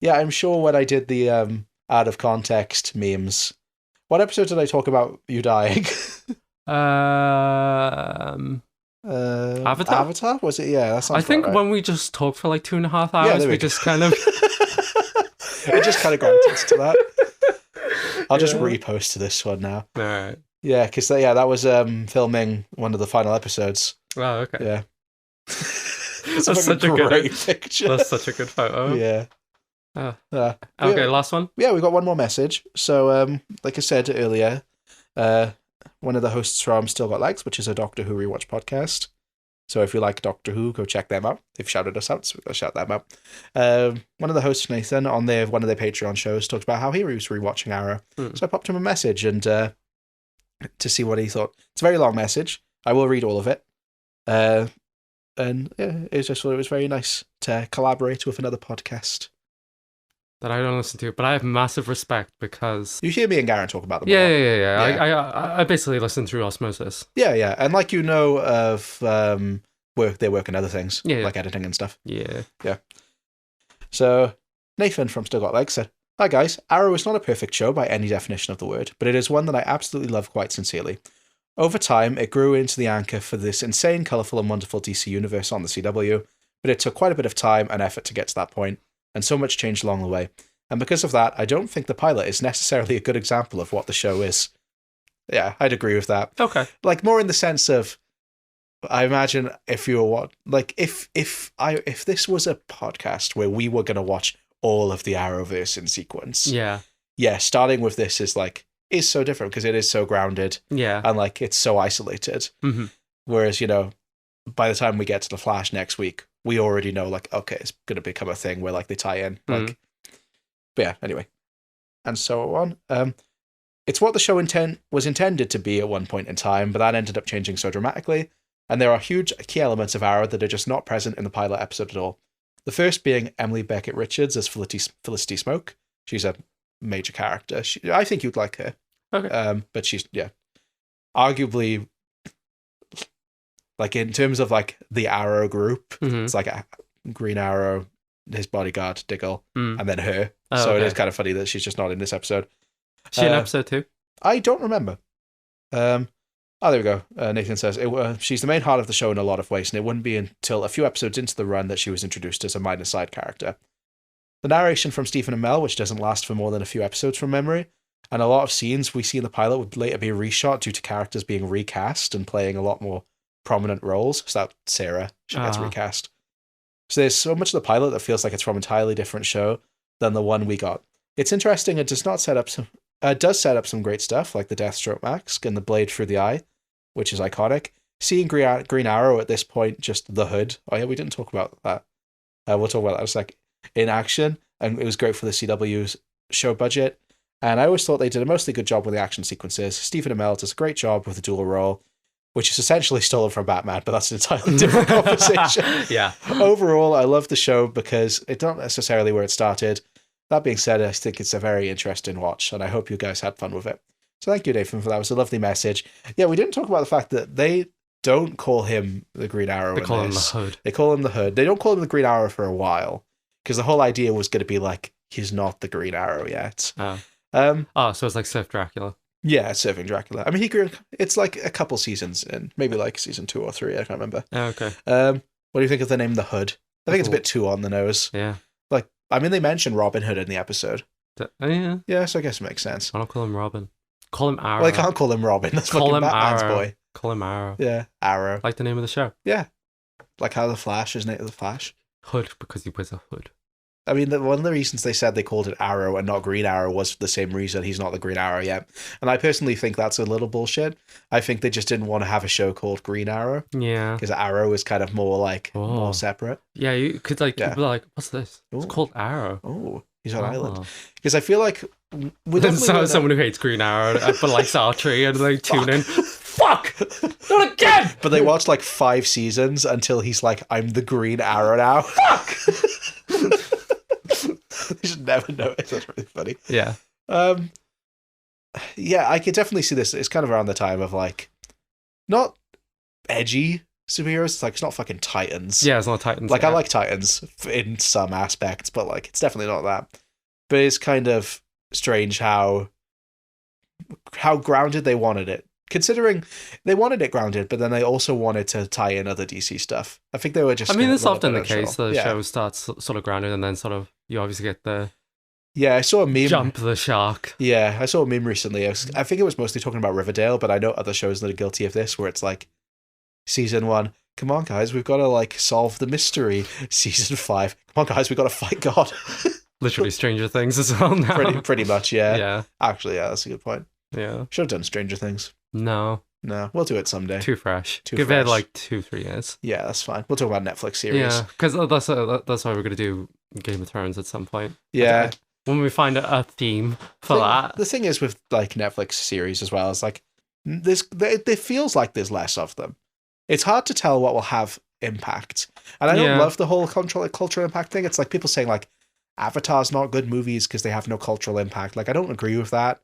Yeah, I'm sure when I did the out of context memes. What episode did I talk about you dying? Avatar? Avatar? Was it? Yeah, that sounds I think right. when we just talked for like 2.5 hours, we just kind of... It just kind of gravitates to that. I'll just repost to this one now. All right. Yeah, because that was filming one of the final episodes. Oh, okay. Yeah. That's such a great picture. That's such a good photo. Yeah. Okay, last one. Yeah, we got one more message. So, like I said earlier, one of the hosts from Still Got Legs, which is a Doctor Who rewatch podcast. So if you like Doctor Who, go check them out. They've shouted us out, so we'll shout them out. One of the hosts, Nathan, on one of their Patreon shows, talked about how he was rewatching Arrow. So I popped him a message and to see what he thought. It's a very long message. I will read all of it. And yeah, it was very nice to collaborate with another podcast that I don't listen to, but I have massive respect because... You hear me and Garen talk about them Yeah. I basically listen through osmosis. Yeah. And like you know of their work and other things, like editing and stuff. Yeah. So Nathan from Still Got Legs said, "Hi guys, Arrow is not a perfect show by any definition of the word, but it is one that I absolutely love quite sincerely. Over time, it grew into the anchor for this insane, colourful and wonderful DC universe on the CW, but it took quite a bit of time and effort to get to that point, and so much changed along the way. And because of that, I don't think the pilot is necessarily a good example of what the show is." Yeah, I'd agree with that. Okay. Like, more in the sense of, I imagine if you were if this was a podcast where we were going to watch all of the Arrowverse in sequence. Yeah, starting with this is so different because it is so grounded. Yeah. And it's so isolated. Mm-hmm. Whereas, by the time we get to the Flash next week, we already know okay, it's going to become a thing where they tie in. But yeah, anyway. And so on. It's what the show was intended to be at one point in time, but that ended up changing so dramatically. And there are huge key elements of Arrow that are just not present in the pilot episode at all. The first being Emily Beckett Richards as Felicity Smoke. She's a major character. I think you'd like her. Okay. But she's, arguably, in terms of the Arrow group, it's a Green Arrow, his bodyguard, Diggle, and then her. So it is kind of funny that she's just not in this episode. Is she in episode 2? I don't remember. There we go. Nathan says, she's the main heart of the show in a lot of ways, and it wouldn't be until a few episodes into the run that she was introduced as a minor side character. The narration from Stephen and Mel, which doesn't last for more than a few episodes from memory, and a lot of scenes we see in the pilot would later be reshot due to characters being recast and playing a lot more prominent roles. So that Sarah, she gets recast. So there's so much of the pilot that feels like it's from an entirely different show than the one we got. It's interesting. It does set up some great stuff, like the Deathstroke mask and the blade through the eye, which is iconic. Seeing Green Arrow at this point, just the hood. Oh yeah, we didn't talk about that. We'll talk about that in a sec. In action, and it was great for the CW's show budget. And I always thought they did a mostly good job with the action sequences. Stephen Amell does a great job with the dual role, which is essentially stolen from Batman, but that's an entirely different conversation. Yeah. Overall, I love the show because it's not necessarily where it started. That being said, I think it's a very interesting watch, and I hope you guys had fun with it. So thank you, Nathan, for that. It was a lovely message. Yeah, we didn't talk about the fact that they don't call him the Green Arrow. They call him the Hood. They call him the Hood. They don't call him the Green Arrow for a while, because the whole idea was going to be he's not the Green Arrow yet. So it's like Surf Dracula. Yeah, it's Surfing Dracula. I mean, it's a couple seasons in, maybe season 2 or 3, I can't remember. Oh, okay. What do you think of the name The Hood? I think it's a bit too on the nose. Yeah. They mention Robin Hood in the episode. Yeah. Yeah, so I guess it makes sense. I don't call him Robin. Call him Arrow. Well, I can't call him Robin. That's call fucking him Batman's Arrow. boy. Call him Arrow. Yeah, Arrow. Like the name of the show. Yeah. Like how the Flash is named the Flash. Hood, because he wears a hood. I mean, one of the reasons they said they called it Arrow and not Green Arrow was the same reason he's not the Green Arrow yet. And I personally think that's a little bullshit. I think they just didn't want to have a show called Green Arrow. Yeah. Because Arrow is kind of more like more separate. Yeah, you could people are like, what's this? It's called Arrow. Oh, he's on island. Because I feel like someone who hates Green Arrow but likes archery and they tune in. Fuck! Not again! But they watched like 5 seasons until he's like, I'm the Green Arrow now. Fuck! You should never notice. That's really funny. Yeah. Yeah, I could definitely see this. It's kind of around the time of like, not edgy superheroes. It's like, it's not fucking Titans. Yeah, it's not Titans. Like, I like Titans in some aspects, but like, it's definitely not that. But it's kind of strange how grounded they wanted it. Considering they wanted it grounded, but then they also wanted to tie in other DC stuff. I think they were just. I mean, it's often the case. The show starts sort of grounded, and then sort of you obviously get the. Yeah, I saw a meme. Jump the shark. Yeah, I saw a meme recently. I think it was mostly talking about Riverdale, but I know other shows that are guilty of this, where it's like, season 1, come on guys, we've got to like solve the mystery. Season 5, come on guys, we've got to fight God. Literally Stranger Things as well now. Pretty much, yeah. Yeah. Actually, yeah, that's a good point. Yeah. Should have done Stranger Things. No, we'll do it someday. Too fresh. Give it like 2-3 years. Yeah, that's fine. We'll talk about Netflix series. Yeah, because that's why we're gonna do Game of Thrones at some point. Yeah, when we find a theme for that. The thing is with like Netflix series as well, is like it feels like there's less of them. It's hard to tell what will have impact, and I don't love the whole cultural impact thing. It's like people saying like Avatar's not good movies because they have no cultural impact. Like, I don't agree with that.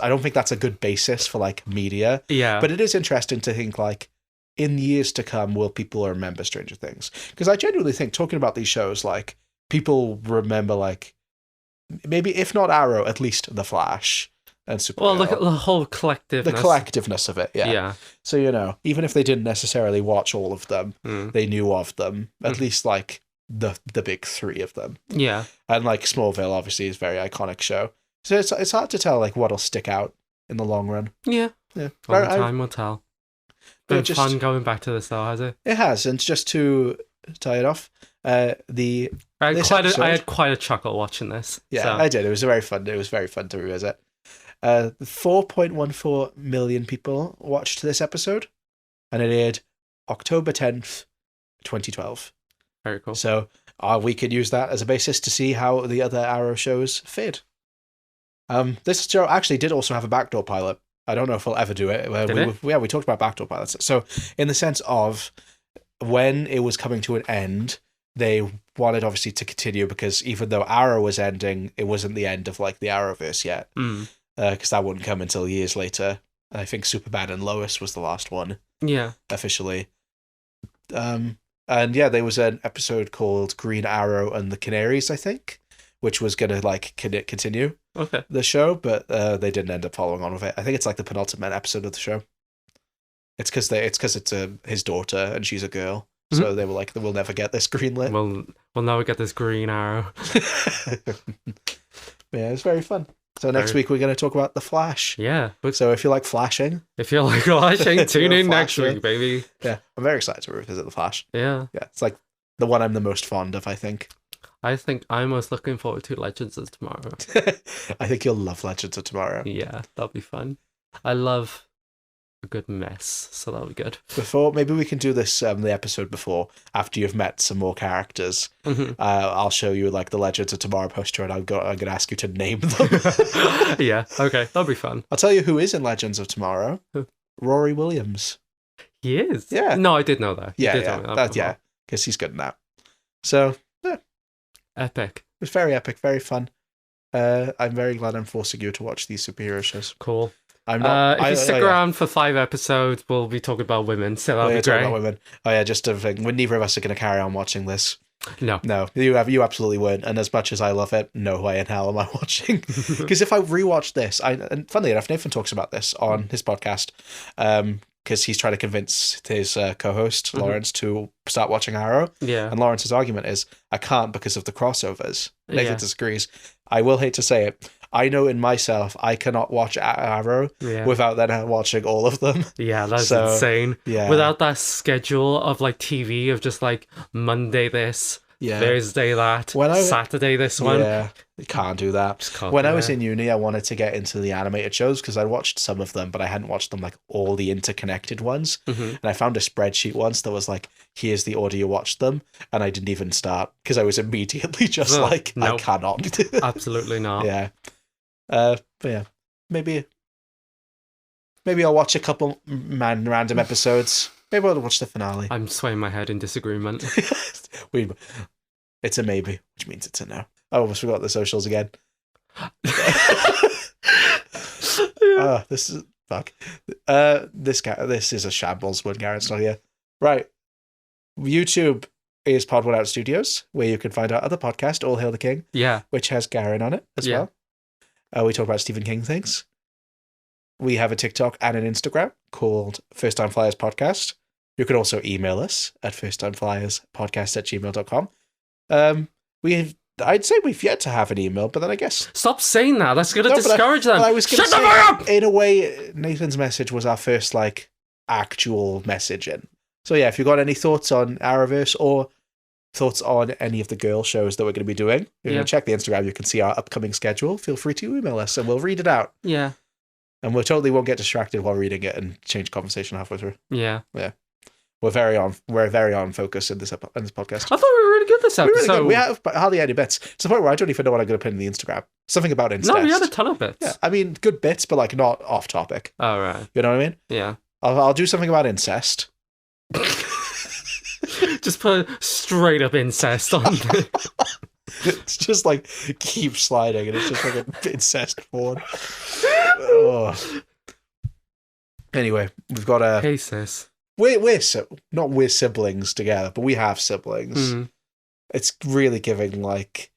I don't think that's a good basis for like media. Yeah. But it is interesting to think like, in years to come, will people remember Stranger Things? Because I genuinely think talking about these shows, like, people remember like, maybe if not Arrow, at least The Flash and Supergirl. Well, look at the whole collectiveness. The collectiveness of it, yeah. Yeah. So, even if they didn't necessarily watch all of them, they knew of them, at least like the big 3 of them. Yeah. And like Smallville obviously is a very iconic show. So it's hard to tell like what'll stick out in the long run. Yeah. Only time will tell. Been fun going back to this though, has it? It has, and just to tie it off, I had quite a chuckle watching this. Yeah, so. I did. It was very fun to revisit. 4.14 million people watched this episode, and it aired October 10th, 2012. Very cool. So we can use that as a basis to see how the other Arrow shows fared. This show actually did also have a backdoor pilot. I don't know if we'll ever do it. We talked about backdoor pilots. So in the sense of when it was coming to an end, they wanted obviously to continue because even though Arrow was ending, it wasn't the end of like the Arrowverse yet. Because that wouldn't come until years later. I think Superman and Lois was the last one. Yeah. Officially. And yeah, there was an episode called Green Arrow and the Canaries, I think, which was going to like continue the show, but they didn't end up following on with it. I think it's like the penultimate episode of the show. It's because it's his daughter and she's a girl. So they were like, we'll never get this greenlit. We'll never get this Green Arrow. Yeah, it's very fun. So next week we're going to talk about The Flash. Yeah. So if you like flashing. Tune in next week, baby. Yeah, I'm very excited to revisit The Flash. Yeah. Yeah, it's like the one I'm the most fond of, I think. I think I'm most looking forward to Legends of Tomorrow. I think you'll love Legends of Tomorrow. Yeah, that'll be fun. I love a good mess, so that'll be good. Maybe we can do this the episode before, after you've met some more characters. I'll show you like the Legends of Tomorrow poster, and I'm gonna ask you to name them. Yeah, okay, that'll be fun. I'll tell you who is in Legends of Tomorrow. Who? Rory Williams. He is. Yeah. No, I did know that. Yeah, because he's good in that. So yeah, epic. It was very epic, very fun. I'm very glad I'm forcing you to watch these superhero shows. Cool. I'm not. If you stick around for 5 episodes, we'll be talking about women. So that'll be great. About women. Oh yeah, just a thing. Neither of us are going to carry on watching this. No, you absolutely won't. And as much as I love it, no way in hell am I watching. Because if I rewatch this, and funnily enough, Nathan talks about this on his podcast. Because he's trying to convince his co-host Lawrence to start watching Arrow. Yeah. And Lawrence's argument is, I can't because of the crossovers. Nathan disagrees. I will hate to say it. I know in myself, I cannot watch Arrow without then watching all of them. Yeah, that's insane. Yeah. Without that schedule of like TV of just like Monday this, Thursday that, Saturday this one. Yeah, you can't do that. When I was in uni, I wanted to get into the animated shows because I watched some of them, but I hadn't watched them like all the interconnected ones. And I found a spreadsheet once that was like, here's the order you watched them, and I didn't even start because I was immediately just like, nope. I cannot. Absolutely not. Yeah. But yeah, maybe I'll watch a couple random episodes. Maybe I'll watch the finale. I'm swaying my head in disagreement. It's a maybe, which means it's a no. I almost forgot the socials again. This is fuck. This is a shambles when Garrett's not here. Right. YouTube is Pod One Out Studios, where you can find our other podcast, All Hail the King. Yeah. Which has Garrett on it as well. We talk about Stephen King things. We have a TikTok and an Instagram called First Time Flyers Podcast. You can also email us at firsttimeflyerspodcast@gmail.com. I'd say we've yet to have an email, but then I guess... Stop saying that. That's going to discourage them. I was going to say, up! In a way, Nathan's message was our first, like, actual messaging. So yeah, if you've got any thoughts on Arrowverse or thoughts on any of the girl shows that we're going to be doing, you can check the Instagram, you can see our upcoming schedule. Feel free to email us and we'll read it out. Yeah. And we totally won't get distracted while reading it and change conversation halfway through. Yeah. Yeah. We're very on focus in this podcast. I thought we were really good this episode. Really good. We have hardly any bits. To the point where I don't even know what I'm going to put in the Instagram. Something about incest. No, we had a ton of bits. Yeah, I mean, good bits, but like not off topic. Oh, right. You know what I mean? Yeah. I'll do something about incest. Just put straight up incest on there. It's just like keep sliding and it's just like an incest porn. Oh. Anyway, we've got a... Hey, sis. We're siblings together, but we have siblings. It's really giving like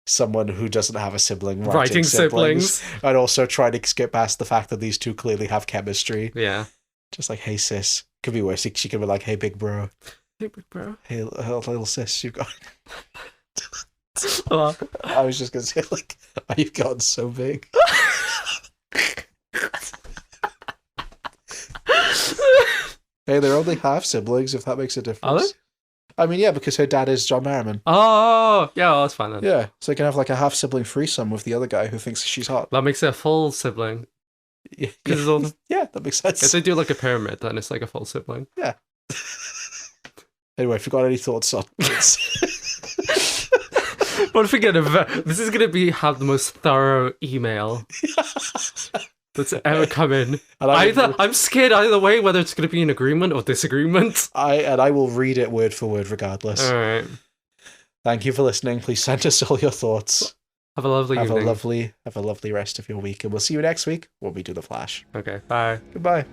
someone who doesn't have a sibling writing siblings, and also trying to skip past the fact that these two clearly have chemistry. Yeah, just like, hey sis, could be worse. She could be like, hey big bro, hey big bro, hey little sis, you've got. Oh. I was just gonna say like, oh, you've gotten so big. Hey, they're only half siblings, if that makes a difference. Are they? I mean, yeah, because her dad is John Merriman. Oh, yeah, well, that's fine then. Yeah, so you can have like a half sibling threesome with the other guy who thinks she's hot. That makes it a full sibling. Yeah, yeah, that makes sense. If they do like a pyramid, then it's like a full sibling. Yeah. Anyway, if you've got any thoughts on this. But forget it, this is going to have the most thorough email that's ever come in. I'm scared either way, whether it's going to be an agreement or disagreement. I will read it word for word regardless. All right. Thank you for listening. Please send us all your thoughts. Have a lovely evening. Have a lovely rest of your week, and we'll see you next week when we do The Flash. Okay, bye. Goodbye.